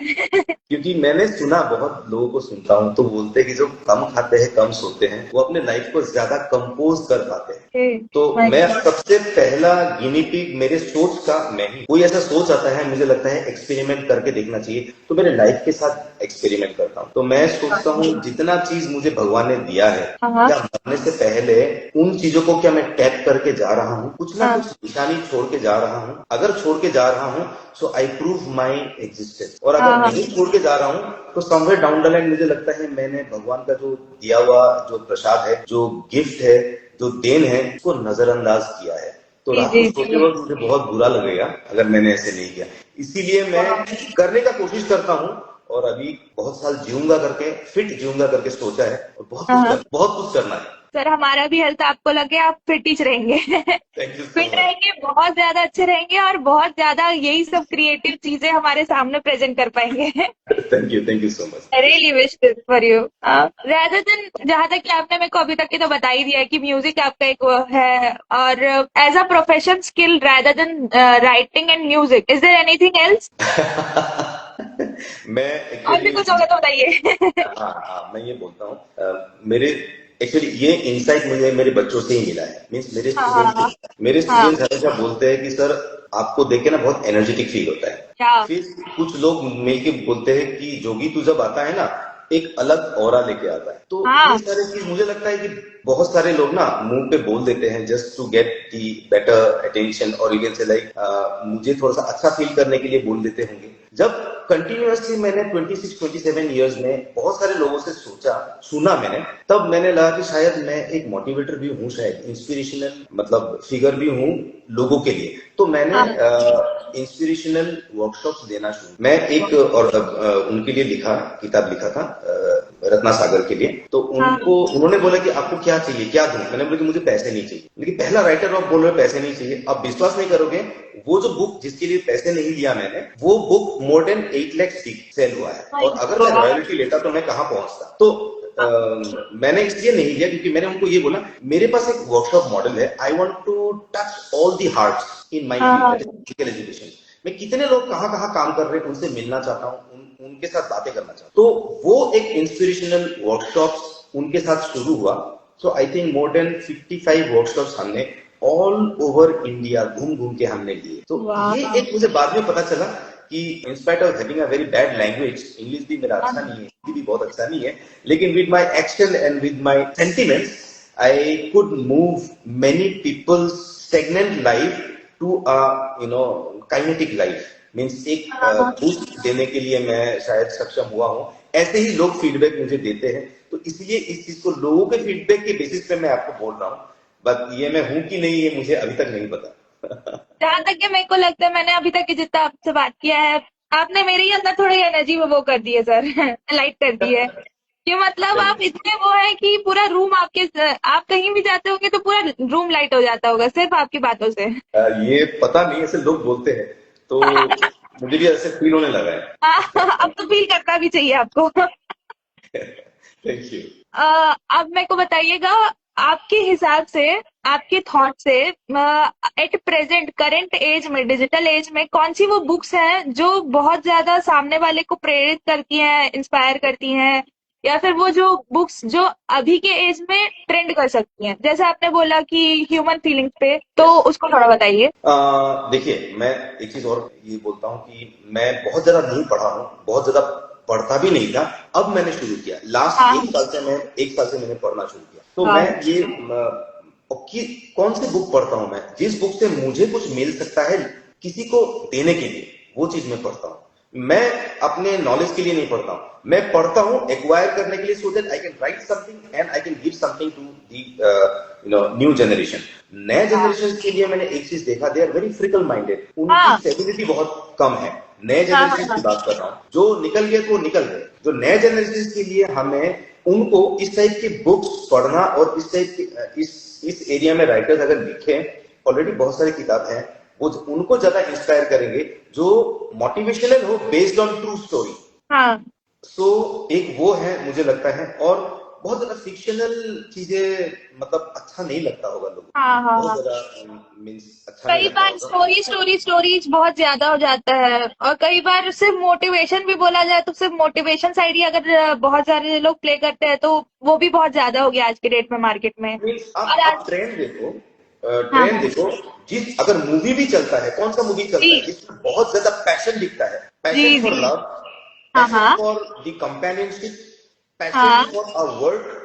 क्योंकि मैंने सुना, बहुत लोगों को सुनता हूँ तो बोलते हैं कि जो कम खाते हैं, कम सोते हैं, वो अपने लाइफ को ज्यादा कंपोज कर पाते हैं. तो मैं सबसे पहला गिनी पिग मेरे सोच का मैं ही. कोई ऐसा सोच आता है, मुझे लगता है एक्सपेरिमेंट करके देखना चाहिए, तो मेरे लाइफ के साथ एक्सपेरिमेंट करता हूँ. तो मैं सोचता हूँ जितना चीज मुझे भगवान ने दिया है, क्या मरने से पहले उन चीजों को क्या मैं टैप करके जा रहा हूँ, कुछ ना कुछ निशानी छोड़ के जा रहा हूँ. अगर छोड़ के जा रहा हूँ सो आई प्रूव माई एग्जिस्टेंस, और अगर नहीं छोड़ के जा रहा हूँ तो समवेयर डाउन द लाइन मुझे लगता है मैंने भगवान का जो दिया हुआ जो प्रसाद है, जो गिफ्ट है, जो देन है, उसको नजरअंदाज किया है. तो रात को सोते वक्त मुझे बहुत बुरा लगेगा अगर मैंने ऐसे नहीं किया. इसीलिए मैं करने का कोशिश करता हूँ, और अभी बहुत साल जीऊंगा करके, फिट जीऊंगा करके सोचा है, और बहुत कुछ करना है. सर हमारा भी हेल्थ आपको लगे आप फिट ही रहेंगे. फिट रहेंगे, बहुत ज्यादा अच्छे रहेंगे, और बहुत ज्यादा यही सब क्रिएटिव चीजें हमारे सामने प्रेजेंट कर पाएंगे. Thank you so much. I really wish this for you. Rather than, जहां तक कि आपने मेरे को अभी तक की तो बता ही दिया है कि म्यूजिक आपका एक वो है, और as a profession skill rather than writing and music, is there anything else? मैं और भी कुछ होगा तो बताइए. हाँ, मैं ये बोलता हूँ, मेरे एक्चुअली ये इंसाइट मुझे मेरे बच्चों से ही मिला है. मीन्स मेरे स्टूडेंट्स हमेशा बोलते हैं कि सर आपको देख के ना बहुत एनर्जेटिक फील होता है. फिर कुछ लोग मिलके बोलते हैं कि जोगी तू जब आता है ना, एक अलग ऑरा लेके आता है. तो ये सारी चीज मुझे लगता है कि बहुत सारे लोग ना मुंह पे बोल देते हैं just to get the better attention, और यू कैन से लाइक मुझे थोड़ा सा अच्छा फील करने के लिए बोल देते होंगे. जब कंटिन्यूअसली मैंने 26-27 इयर्स में बहुत सारे लोगों से सुना मैंने, तब मैंने लगा कि शायद मैं एक मोटिवेटर भी हूँ, शायद इंस्पिरेशनल मतलब फिगर भी हूँ लोगों के लिए. तो मैंने इंस्पिरेशनल वर्कशॉप्स देना शुरू. मैं एक और उनके लिए किताब लिखा था, रत्ना सागर के लिए. तो उन्होंने बोला कि आपको क्या चाहिए, क्या दूं. मैंने बोला कि मुझे पैसे नहीं चाहिए. लेकिन पहला राइटर आप बोल रहे पैसे नहीं चाहिए. आप विश्वास नहीं करोगे, वो जो बुक जिसके लिए पैसे नहीं लिया मैंने, वो book more than 8 lakh sale हुआ है. और अगर मैं रॉयल्टी लेता तो मैं कहाँ पहुंचता. तो मैंने इसलिए नहीं लिया क्योंकि मैंने उनको ये बोला मेरे पास एक वर्कशॉप मॉडल है. I want to touch all the hearts in my physical education. मैं कितने लोग कहाँ कहाँ काम कर रहे हैं उनसे मिलना चाहता हूँ, उनके साथ बातें करना चाहता हूँ. तो वो एक इंस्पिरेशनल वर्कशॉप्स उनके साथ शुरू हुआ. So I think more than 55 workshops हमने ऑल ओवर इंडिया घूम के हमने लिए. तो ये एक मुझे बाद में पता चला कि in spite of having a very bad language, English भी मेरा अच्छा नहीं है, हिंदी भी बहुत अच्छा नहीं है, लेकिन with my action and with my sentiments I could move many peoples stagnant life to a kinetic life. Means एक बूस्ट देने के लिए मैं शायद सक्षम हुआ हूँ. ऐसे ही लोग फीडबैक मुझे देते हैं, तो इसलिए इस चीज को लोगों के फीडबैक के बेसिस पे मैं आपको बोल रहा हूँ. बट ये मैं हूँ कि नहीं ये मुझे अभी तक नहीं पता. जहां तक कि मेरे को लगता है मैंने अभी तक की जितना आपसे बात किया है, आपने मेरे ही अंदर थोड़ी एनर्जी वो कर दी है सर. लाइट कर दी है. ये मतलब आप इतने वो है कि पूरा रूम आपके, आप कहीं भी जाते होंगे तो पूरा रूम लाइट हो जाता होगा सिर्फ आपकी बातों से। ये पता नहीं, ऐसे लोग बोलते हैं, तो मुझे भी ऐसे फील होने लगा है। हाँ, अब तो फील करना भी चाहिए आपको। Thank you. अब मेरे को बताइएगा, आपके हिसाब से, आपके थॉट से, एट प्रेजेंट करंट एज में, डिजिटल एज में कौन सी वो बुक्स हैं जो बहुत ज्यादा सामने वाले को प्रेरित करती हैं, इंस्पायर करती हैं, या फिर वो जो बुक्स जो अभी के एज में ट्रेंड कर सकती हैं, जैसे आपने बोला कि ह्यूमन फीलिंग्स पे, तो यस। उसको थोड़ा बताइए। देखिए, मैं एक चीज और ये बोलता हूँ कि मैं बहुत ज्यादा नहीं पढ़ा हूँ, बहुत ज्यादा पढ़ता भी नहीं था। अब मैंने शुरू किया, लास्ट हाँ, एक साल से मैंने पढ़ना शुरू किया। तो मैं हाँ, ये कि कौन सी बुक पढ़ता हूँ मैं, जिस बुक से मुझे कुछ मिल सकता है किसी को देने के लिए, वो चीज मैं पढ़ता हूँ। मैं अपने नॉलेज के लिए नहीं पढ़ता हूँ, मैं पढ़ता हूँ एक्वायर करने के लिए, so that I can write something and I can give something to the new generation. नए हाँ, जनरेशन के लिए मैंने एक चीज देखा, they are very fickle minded, उनकी हाँ, स्टेबिलिटी बहुत कम है। नए हाँ, जनरेशन हाँ, की बात कर रहा हूँ, जो निकल गए तो निकल गए, जो नए जनरेशन के लिए हमें उनको इस टाइप की बुक्स पढ़ना, और इस टाइप की इस एरिया में राइटर्स अगर लिखे, ऑलरेडी बहुत सारी किताब हैं, वो उनको ज्यादा इंस्पायर करेंगे, जो मोटिवेशनल हो, बेस्ड ऑन ट्रू स्टोरी। हाँ, सो एक वो है मुझे लगता है। और बहुत ज्यादा फिक्शनल चीजें मतलब अच्छा नहीं लगता होगा लोगों को, हाँ, हाँ, बहुत हाँ। ज्यादा मीन्स अच्छा नहीं कई लगता बार होगा। स्टोरीज बहुत ज्यादा हो जाता है, और कई बार सिर्फ मोटिवेशन भी बोला जाए तो सिर्फ मोटिवेशन साइड ही अगर बहुत सारे लोग प्ले करते हैं तो वो भी बहुत ज्यादा हो गया आज के डेट में मार्केट में। मीन्स और आप आज, ट्रेंड देखो, हाँ, ट्रेंड हाँ, देखो। जिस अगर मूवी भी चलता है, कौन सा मूवी चलता है जी, जिसमें बहुत ज्यादा पैशन दिखता है, जी, पैशन फॉर जी, लव, हाँ, पैशन हाँ, फॉर द कंपेनियनशिप, पैशन हाँ, फॉर अ वर्क,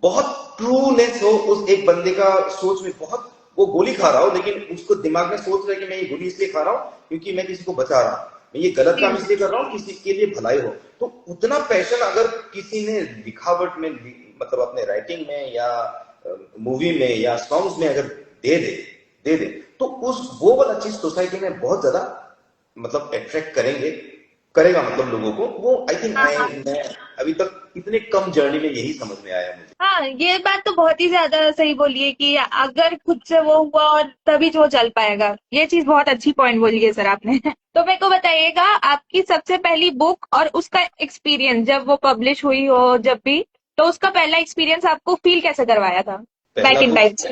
बहुत ट्रूनेस हो उस एक बंदे का सोच में, बहुत वो गोली खा रहा हो लेकिन उसको दिमाग में सोच रहा है कि मैं ये गोली इसलिए खा रहा हूँ क्योंकि मैं किसी को बचा रहा हूँ, मैं ये गलत काम जी, इसलिए कर रहा हूँ किसी के लिए भलाई हो। तो उतना पैशन अगर किसी ने दिखावट में मतलब अपने राइटिंग में या मूवी में या सॉन्ग्स में अगर दे दे दे दे, तो उस वो वाला चीज सोसाइटी में बहुत ज्यादा मतलब अट्रैक्ट करेगा मतलब लोगों को। वो आई थिंक हाँ, आई हाँ, मैं अभी तक इतने कम जर्नी में यही समझ में आया मुझे। हाँ, ये बात तो बहुत ही ज्यादा सही बोली है कि अगर खुद से वो हुआ और तभी जो चल पाएगा, ये चीज बहुत अच्छी पॉइंट बोली है सर आपने। तो मेरे को बताइएगा, आपकी सबसे पहली बुक और उसका एक्सपीरियंस जब वो पब्लिश हुई हो, जब भी, तो उसका पहला एक्सपीरियंस आपको फील कैसे करवाया था पहला बैक इन बुक, टाइम्स?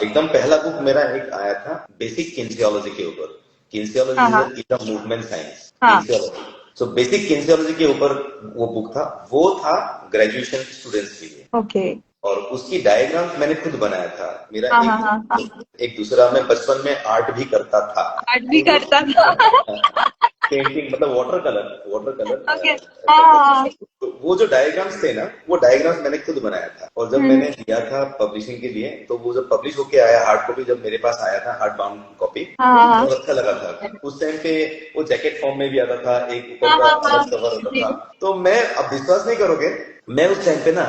एकदम पहला बुक मेरा एक आया था बेसिक किन्सियोलॉजी के ऊपर। हाँ, किन्सियोलॉजी हाँ, इज अ मूवमेंट साइंस, हाँ, किन्सियोलॉजी। सो बेसिक किन्सियोलॉजी के ऊपर वो बुक था। वो था ग्रेजुएशन स्टूडेंट्स के लिए, ओके, और उसकी डायग्राम्स मैंने खुद बनाया था। मेरा हाँ, हाँ, हाँ, हाँ, एक दूसरा, मैं बचपन में आर्ट भी करता था। आर्ट भी तो वो करता था। पेंटिंग मतलब वाटर कलर ओके, करते हाँ, थे। तो वो जो डायग्राम्स थे ना, वो डायग्राम्स मैंने खुद बनाया था। और जब हम्म, मैंने दिया था पब्लिशिंग के लिए, तो वो जब पब्लिश होके आया हार्ड कॉपी, जब मेरे पास आया था हार्ड बाउंड कॉपी, हाँ, तो हाँ, हाँ, बहुत अच्छा लगा था। उस टाइम पे वो जैकेट फॉर्म में भी आता था, एक ऊपर हाँ, का हाँ, हाँ, अलग कवर होता जी, था। तो मैं, अब विश्वास नहीं करोगे, मैं उस टाइम पे ना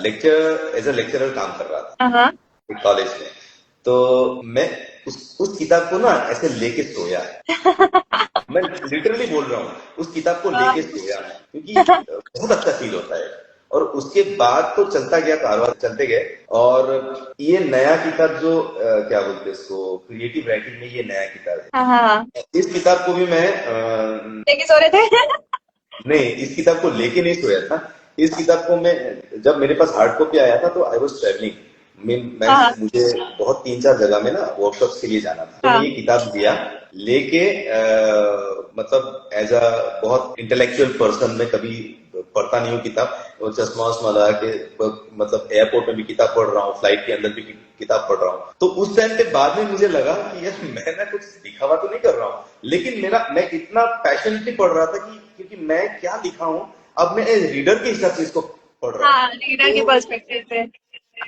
लेक्चर एज अ लेक्चरर काम कर रहा था हाँ, हाँ, कॉलेज में। तो मैं उस किताब को ना ऐसे लेके सोया, मैं लिटरली बोल रहा हूँ, उस किताब को हाँ, लेके सोया मैं, क्योंकि बहुत अच्छा फील होता है। और उसके बाद तो चलता गया, कारवां चलते गए। और ये नया किताब जो क्या बोलते हैं इसको, क्रिएटिव राइटिंग में ये नया किताब हाँ, हाँ, है। इस किताब को भी मैं लेके सो रहे थे। नहीं, इस किताब को लेके नहीं सोया था। इस किताब को मैं, जब मेरे पास हार्ड कॉपी आया था तो आई वॉज ट्रेवलिंग, हाँ, मुझे बहुत 3-4 जगह में ना वर्कशॉप्स के लिए जाना था। तो मैं हाँ, ये किताब लिया, लेके मतलब एज अ बहुत इंटेलेक्चुअल पर्सन, मैं कभी पढ़ता नहीं हूँ किताब, और चश्मा वश्मा लगा के मतलब एयरपोर्ट में भी किताब पढ़ रहा हूँ, फ्लाइट के अंदर भी किताब पढ़ रहा हूँ। तो उस टाइम पे बाद में मुझे लगा कि यार मैं ना कुछ दिखावा तो नहीं कर रहा हूँ, लेकिन मैं इतना पैशनेटली पढ़ रहा था कि क्योंकि मैं क्या लिखा हूँ, अब मैं एज रीडर के हिसाब से इसको पढ़ रहा हूँ। हाँ, रीडर के तो पर्सपेक्टिव से।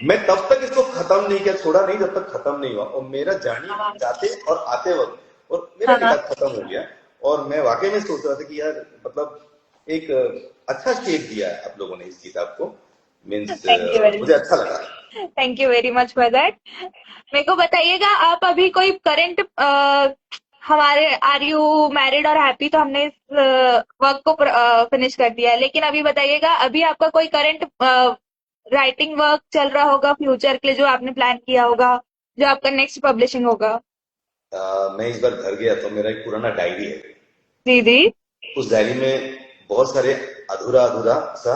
मैं तब तक इसको खत्म नहीं किया, छोड़ा नहीं जब तक खत्म नहीं हुआ। और मेरा जर्नी हाँ, जाते और आते वक्त, और मेरा हाँ, किताब खत्म हो गया। और मैं वाकई में सोच रहा था कि यार मतलब एक अच्छा शेप दिया है आप लोगों ने इस किताब को, मीन्स थैंक यू वेरी मुझे अच्छा लगा। Thank you very much for that. मेरे को बताइएगा, आप अभी कोई करंट हमारे आर यू मैरिड और हैप्पी तो हमने इस वर्क को फिनिश कर दिया है, लेकिन अभी बताइएगा, अभी आपका कोई करंट राइटिंग वर्क चल रहा होगा फ्यूचर के लिए जो आपने प्लान किया होगा, जो आपका नेक्स्ट पब्लिशिंग होगा? मैं इस बार घर गया तो मेरा एक पुराना डायरी है। जी जी। उस डायरी में बहुत सारे अधूरा अधूरा सा,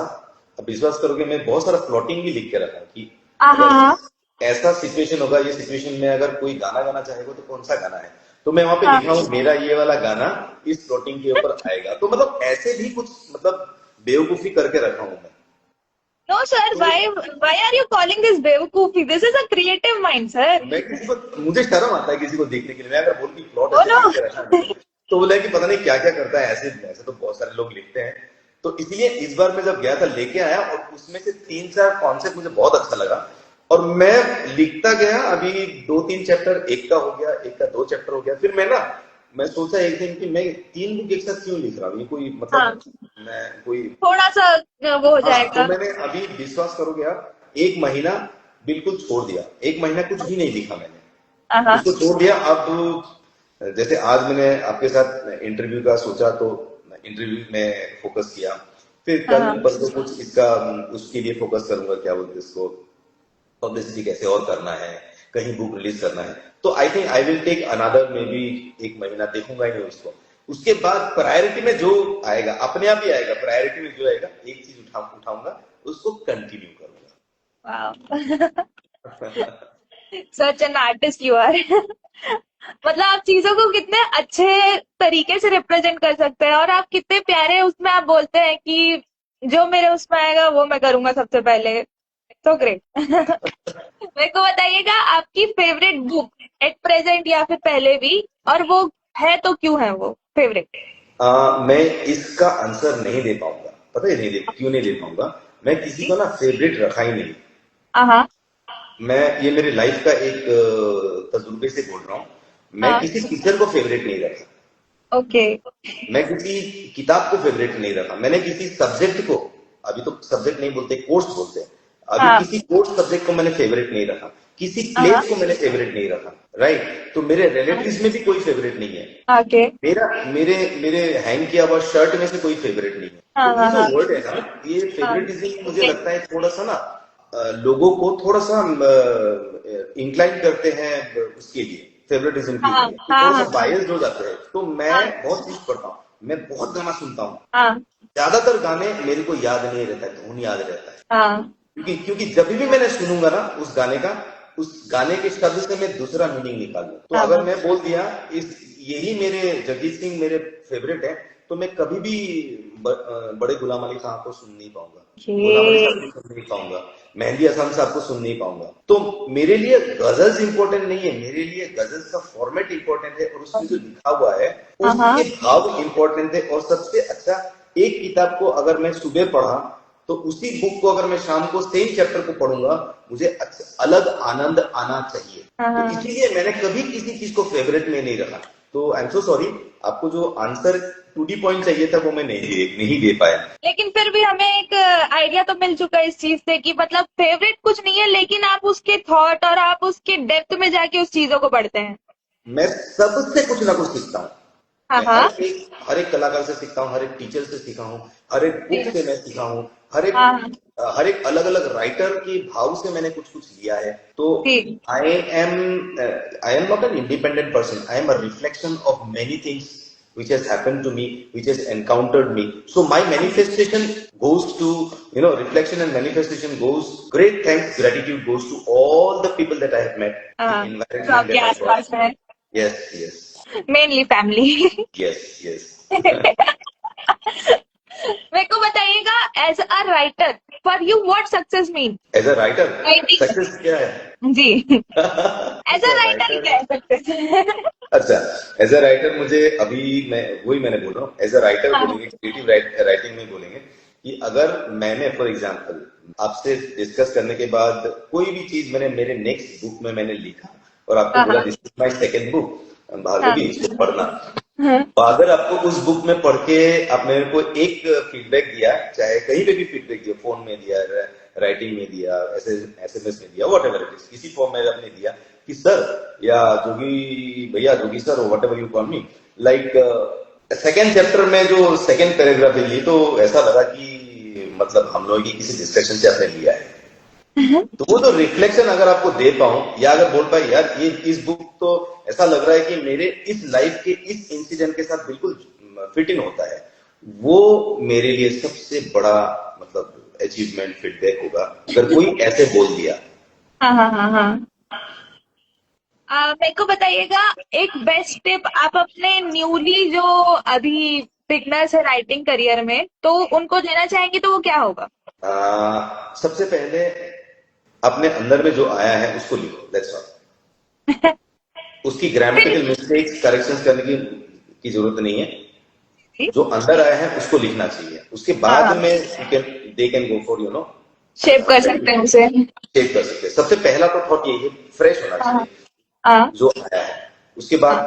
अब विश्वास करोगे, मैं बहुत सारा प्लॉटिंग भी लिख के रखा हूँ कि हाँ अगर हाँ। ऐसा सिचुएशन होगा, ये सिचुएशन में अगर कोई गाना गाना चाहेगा तो कौन सा गाना है, तो मैं वहां पे हाँ। लिखा हूँ मेरा ये वाला गाना इस प्लॉटिंग के ऊपर आएगा। तो मतलब ऐसे भी कुछ मतलब बेवकूफी करके रखा हूँ मैं। नो सर, तो why are you calling this बेवकूफी? This is a creative mind sir. मैं किसी को, मुझे शर्म आता है किसी को देखने के लिए, मैं अगर बोल की प्लॉट ओ ऐसे नो। लिख के रखा है मैंने, तो बोला कि पता नहीं क्या क्या करता है, ऐसे ऐसे तो बहुत सारे लोग लिखते हैं। तो इसलिए इस बार मैं जब गया था लेके आया, और उसमें से 3-4 कॉन्सेप्ट मुझे बहुत अच्छा लगा, और मैं लिखता गया। अभी 2-3 चैप्टर, एक का हो गया, एक का 2 चैप्टर हो गया। फिर मैं सोचा एक दिन कि मैं 3 बुक एक साथ क्यों लिख रहा हूँ, ये कोई हाँ, मतलब मैं कोई। थोड़ा सा वो हो हाँ, तो जाएगा। मैंने अभी विश्वास करोगे आप, 1 महीना बिल्कुल छोड़ दिया। 1 महीना कुछ भी नहीं लिखा मैंने, हाँ उसको छोड़ दिया। अब जैसे आज मैंने आपके साथ इंटरव्यू का सोचा, तो इंटरव्यू में फोकस किया। फिर हाँ कल हाँ। परसों कुछ इसका उसके लिए फोकस करूंगा, क्या बोलते हैं इसको, पब्लिसिटी कैसे और करना है, कहीं बुक रिलीज करना है। तो I think I will take another maybe 1 महीना, देखूंगा ही नहीं उसको। उसके बाद प्रायोरिटी में जो आएगा अपने आप ही आएगा, प्रायोरिटी में जो आएगा एक चीज उठाऊंगा, उसको कंटिन्यू वाह। करूंगा। Such an artist you are. मतलब आप चीजों को कितने अच्छे तरीके से रिप्रेजेंट कर सकते हैं, और आप कितने प्यारे उसमें आप बोलते हैं कि जो मेरे उसमें आएगा वो मैं करूंगा सबसे पहले। So great. मेरे को बताइएगा आपकी फेवरेट बुक एट प्रेजेंट या फिर पहले भी, और वो है तो क्यों है वो फेवरेट? मैं इसका आंसर नहीं दे पाऊंगा, पता है क्यों नहीं दे पाऊंगा। मैं किसी को ना फेवरेट रखा ही नहीं। हाँ मैं ये मेरे लाइफ का एक तजुर्बे से बोल रहा हूँ। मैं हाँ। किसी टीचर को फेवरेट नहीं रखा, ओके। मैं किसी किताब को फेवरेट नहीं रखा, मैंने किसी सब्जेक्ट को, अभी तो सब्जेक्ट नहीं बोलते, कोर्स बोलते हैं, अभी हाँ किसी कोर्स सब्जेक्ट को मैंने फेवरेट नहीं रखा, किसी हाँ। प्लेस को मैंने फेवरेट नहीं रखा। राइट, तो मेरे रिलेटिव्स में भी कोई फेवरेट नहीं है। ओके। मेरा मेरे मेरे हैंग किया हुआ शर्ट में से कोई फेवरेट नहीं है। हाँ तो ये हाँ जो हाँ वर्ड है ना, ये हाँ। फेवरेटिज्म मुझे लगता है थोड़ा सा ना लोगों को थोड़ा सा इंक्लाइन करते हैं उसके लिए, फेवरेटिज्म के हाँ लिए, तो हाँ थोड़ा सा हाँ बायस्ड हो जाते हैं। तो मैं हाँ बहुत चीज पढ़ता हूँ, मैं बहुत गाना सुनता हूँ। हाँ ज्यादातर गाने मेरे को याद नहीं रहता है, धुन याद रहता है। हाँ। क्योंकि जब भी मैंने सुनूंगा ना उस गाने का, उस गाने के शब्द से मैं दूसरा मीनिंग निकालूं। तो अगर हाँ। मैं बोल दिया इस यही मेरे जगजीत सिंह मेरे फेवरेट है, तो मैं कभी भी बड़े गुलाम अली खान को सुन नहीं पाऊंगा, गुलाम अली ओके। साहब को सुन नहीं पाऊंगा, मेहंदी हसन साहब को सुन नहीं पाऊंगा। तो मेरे लिए गजल्स इंपॉर्टेंट नहीं है, मेरे लिए गजल्स का फॉर्मेट इंपॉर्टेंट है, और उसमें जो लिखा हुआ है हाँ उसके हाँ। भाव इंपॉर्टेंट है। और सबसे अच्छा, एक किताब को अगर मैं सुबह पढ़ा, तो उसी बुक को अगर मैं शाम को सेम चैप्टर को पढ़ूंगा, मुझे अलग आनंद आना चाहिए। हाँ तो हाँ। इसीलिए मैंने कभी किसी चीज को फेवरेट में नहीं रखा। तो आई एम सो सॉरी, आपको जो आंसर टू डी पॉइंट चाहिए था वो मैं नहीं दे पाया। लेकिन फिर भी हमें एक आइडिया तो मिल चुका है इस चीज से कि मतलब फेवरेट कुछ नहीं है, लेकिन आप उसके थॉट और आप उसके डेप्थ में जाके उस चीजों को पढ़ते हैं। मैं सबसे कुछ ना कुछ सीखता हूँ। हाँ मैं हाँ। हर एक कलाकार से सीखता हूँ, हर एक टीचर से सीखा हूँ, हर एक जी। बुक से मैं सीखा हूँ, हाँ हाँ। हर एक अलग अलग राइटर के भाव से मैंने कुछ कुछ लिया है। तो जी। I am I am not an independent person, I am a reflection of many things which has happened to me, which has encountered me. So my manifestation goes to, reflection and manifestation goes, great thanks, gratitude goes to all the people that I have met, the हाँ, जो environment आपके that I आसपास got. है। Yes, yes, mainly family. yes, yes. मेरे को बताइएगा, as a writer, for you what success mean? As a writer, writing. Success क्या है? जी। As As a a writer writer, क्या है सक्सेस? अच्छा, एज अ राइटर मुझे अभी, मैंने बोल रहा हूँ, एज अ राइटर हाँ बोलेंगे, क्रिएटिव राइटिंग में बोलेंगे कि अगर मैंने फॉर एग्जांपल आपसे डिस्कस करने के बाद कोई भी चीज मैंने मेरे नेक्स्ट बुक में मैंने लिखा, और आपको बोला हाँ this is my second book, हाँ भार्गवी इसको पढ़ना, हाँ तो अगर आपको उस बुक में पढ़ के आप मेरे को एक फीडबैक दिया, चाहे कहीं पे भी फीडबैक दिया, फोन में दिया, राइटिंग में दिया, एसएमएस में दिया, व्हाटएवर इट इज, किसी फॉर्म में आपने दिया, कि सर या जोगी भैया, Jogi sir, whatever you call me, like second chapter में जो सेकेंड पैराग्राफ है, ये तो ऐसा लगा कि मतलब हम लोग किसी डिस्कशन से आपने लिया है। तो वो जो रिफ्लेक्शन अगर आपको दे पाऊं, या अगर बोल पाए यार ये इस बुक तो ऐसा लग रहा है कि मेरे इस लाइफ के इस इंसिडेंट के साथ बिल्कुल फिट इन होता है, वो मेरे लिए सबसे बड़ा मतलब अचीवमेंट फीडबैक होगा, अगर कोई ऐसे बोल दिया। हाँ हाँ हाँ हाँ। मेरे को बताइएगा, एक बेस्ट टिप आप अपने न्यूली जो अभी बिगनर्स है राइटिंग करियर में, तो उनको देना चाहेंगे तो वो क्या होगा? सबसे पहले अपने अंदर में जो आया है उसको लिखो, दैट्स ऑल। उसकी ग्रामेटिकल मिस्टेक्स करेक्शंस करने की जरूरत नहीं है। जो अंदर आया है उसको लिखना चाहिए, उसके बाद में they can go for shape कर सकते हैं उसे। शेप कर सकते हैं। सबसे पहला तो थॉट यही है, फ्रेश होना चाहिए जो आया है, उसके बाद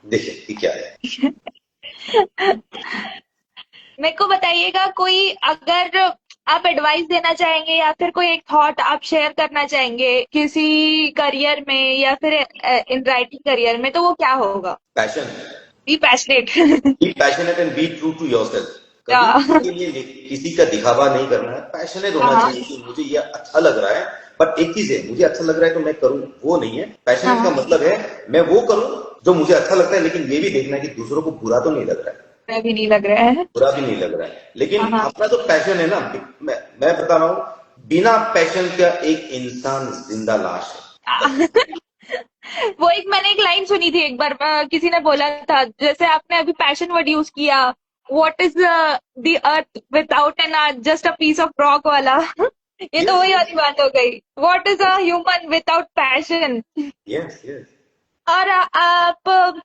देखिए कि क्या है। मेरे को बताइएगा, कोई अगर आप एडवाइस देना चाहेंगे या फिर कोई एक थॉट आप शेयर करना चाहेंगे किसी करियर में या फिर इन राइटिंग करियर में, तो वो क्या होगा? Passion. Be passionate. Be passionate and be true to yourself. कभी किसी के लिए किसी का दिखावा नहीं करना है, पैशनेट होना चाहिए कि मुझे ये अच्छा लग रहा है, बट एक चीज है, मुझे अच्छा लग रहा है तो मैं करूं, वो नहीं है। पैशनेट का मतलब है मैं वो करूं जो मुझे अच्छा लगता है, लेकिन ये भी देखना है कि दूसरों को बुरा तो नहीं लग रहा है। बुरा भी नहीं लग रहा है। बुरा भी नहीं लग रहा है, लेकिन अपना जो पैशन है ना, मैं बता रहा हूँ, बिना पैशन का एक इंसान जिंदा लाश है। वो एक मैंने एक लाइन सुनी थी एक बार, किसी ने बोला था, जैसे आपने अभी पैशन वर्ड यूज किया, what is the earth without an art, just a piece of rock वाला। ये तो वही वाली बात हो गई, what is a human without passion. Yes yes. और आप,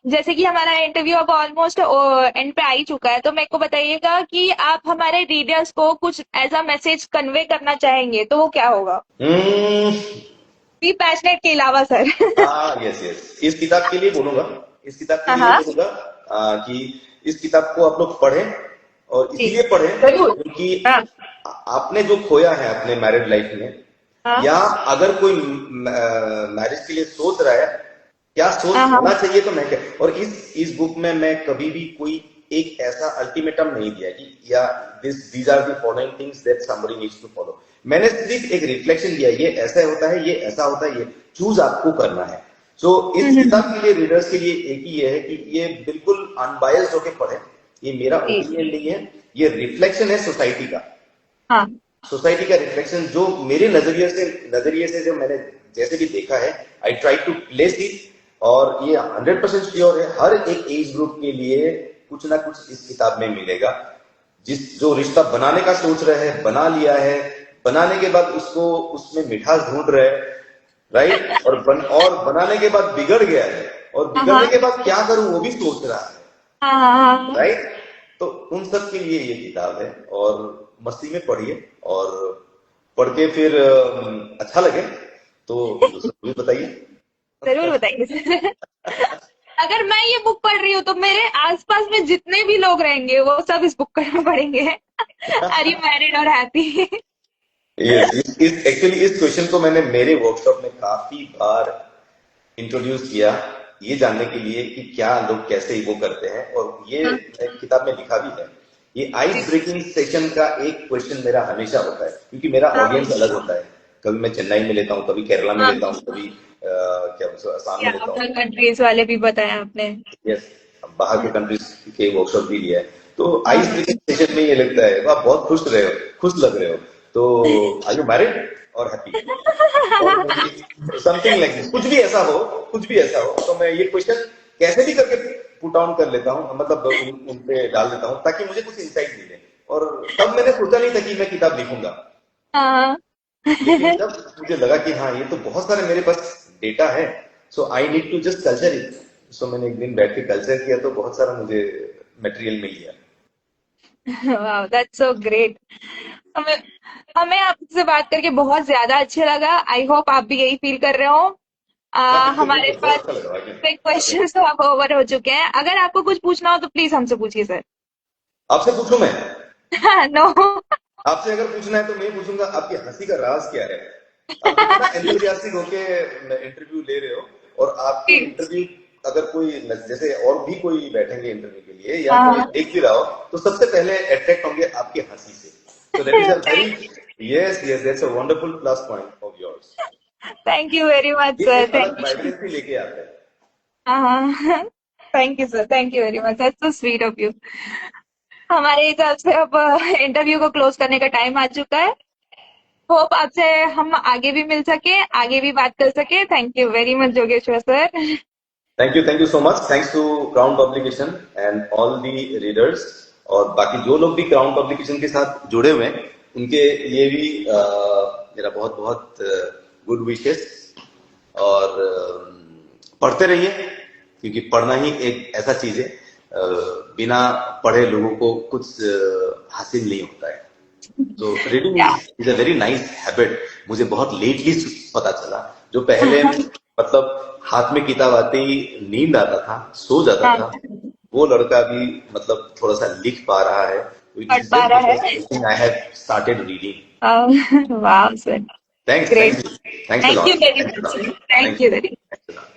जैसे कि हमारा इंटरव्यू अब ऑलमोस्ट एंड पे आ ही चुका है, तो मेरे को बताइएगा कि आप हमारे रीडर्स को कुछ ऐसा मैसेज कन्वे करना चाहेंगे तो वो क्या होगा? बी पैशनेट के अलावा सर। यस यस, इस किताब के लिए बोलूंगा, इस किताब के लिए बोलूंगा कि इस किताब को आप लोग पढ़ें, और इसीलिए पढ़ें क्योंकि आपने जो खोया है अपने मैरिड लाइफ में, या अगर कोई मैरिज के लिए सोच रहा है, क्या सोच होना चाहिए, तो मैं क्या, और इस बुक में मैं कभी भी कोई एक ऐसा अल्टीमेटम नहीं दिया कि या these are the following things that somebody needs to follow. मैंने सिर्फ एक रिफ्लेक्शन दिया, ये ऐसा होता है, ये ऐसा होता है, ये चूज आपको करना है। सो इस किताब के लिए रीडर्स के लिए एक ही ये है कि ये बिल्कुल अनबायस्ड होके पढ़े, ये मेरा ओपिनियन नहीं है, ये रिफ्लेक्शन है सोसाइटी का। सोसाइटी का रिफ्लेक्शन जो मेरे नजरिए से जो मैंने जैसे भी देखा है, I try to place it, और ये 100% श्योर है हर एक एज ग्रुप के लिए कुछ ना कुछ इस किताब में मिलेगा। जो रिश्ता बनाने का सोच रहे हैं, बना लिया है, बनाने के बाद उसको उसमें मिठास ढूंढ रहे हैं, राइट, और बनाने के बाद बिगड़ गया है, और बिगड़ने के बाद क्या करूं वो भी सोच रहा है, राइट। तो उन सब के लिए ये किताब है, और मस्ती में पढ़िए, और पढ़ के फिर अच्छा लगे तो दूसरों को बताइए। जरूर बताइए सर। अगर मैं ये बुक पढ़ रही हूँ तो मेरे आसपास में जितने भी लोग रहेंगे वो सब इस बुक को पढ़ेंगे। आर यू मैरिड और हैप्पी? एक्चुअली इस क्वेश्चन को मैंने मेरे वर्कशॉप में काफी बार इंट्रोड्यूस किया, ये जानने के लिए कि क्या लोग कैसे वो करते हैं, और ये किताब में लिखा भी है। ये आइस ब्रेकिंग सेशन का एक क्वेश्चन मेरा हमेशा होता है, क्योंकि मेरा ऑडियंस अलग होता है। कभी मैं चेन्नई में लेता हूँ, कभी केरला में लेता हूँ, कभी असम में लेता हूँ। कंट्रीज वाले भी बताया आपने। यस, बाहर के कंट्रीज के वर्कशॉप भी लिया है। तो आइस ब्रेकिंग सेशन में ये लगता है आप बहुत खुश लग रहे हो, तो आर यू मैरिड और हैप्पी, समथिंग लाइक दिस, कुछ भी ऐसा हो, तो मैं ये क्वेश्चन कैसे भी करके पुट ऑन कर लेता हूँ, मतलब उन पे डाल देता हूँ, ताकि मुझे कुछ इंसाइट मिले। और तब मैंने सोचा नहीं था कि मैं किताब लिखूंगा, लेकिन जब मुझे लगा कि हाँ ये तो बहुत सारे मेरे पास डेटा है, so I need to just culture it. So मैंने एक दिन बैठ के कल्चर किया, तो बहुत सारा मुझे मटेरियल मिल गया। Wow, that's so great. हमें आपसे बात करके बहुत ज्यादा अच्छा लगा। आई होप आप भी यही फील कर रहे हो। हमारे पास क्वेश्चन तो अब ओवर हो चुके हैं। अगर आपको कुछ पूछना हो तो प्लीज हमसे पूछिए सर। आपसे पूछूं मैं? नो। आपसे अगर पूछना है तो मैं पूछूंगा, आपकी हंसी का राज क्या है? आप कितना एंथुसियास्टिक होके इंटरव्यू ले रहे हो, और आपके इंटरव्यू अगर कोई जैसे और भी कोई बैठेंगे इंटरव्यू के लिए या कोई देख भी रहा हो तो सबसे पहले अट्रैक्ट होंगे आपकी हंसी से. So that is a very yes, that's a wonderful plus point of yours. Thank you very much, sir. अलग वाइब्रेंसी लेके आता है. हाँ, thank you sir, thank you very much, that's so sweet of you. हमारे हिसाब से अब interview को क्लोज करने का टाइम आ चुका है. होप आपसे हम आगे भी मिल सके, आगे भी बात कर सके. Thank you very much Jogeshwar sir. Thank you so much. Thanks to Crown Publication and all the readers. और बाकी जो लोग भी क्राउन पब्लिकेशन के साथ जुड़े हुए हैं उनके लिए भी मेरा बहुत बहुत गुड विशेस. और पढ़ते रहिए, क्योंकि पढ़ना ही एक ऐसा चीज है, बिना पढ़े लोगों को कुछ हासिल नहीं होता है. तो reading is a very nice habit. मुझे बहुत लेटली पता चला. जो पहले मतलब हाथ में किताब आते ही नींद आता था, सो जाता था, वो लड़का भी मतलब थोड़ा सा लिख पा रहा है. पढ़ पा रहा है. I have started reading. Wow, sir. Thanks. Great. Thanks a lot. Thank you very much. Thank you very much.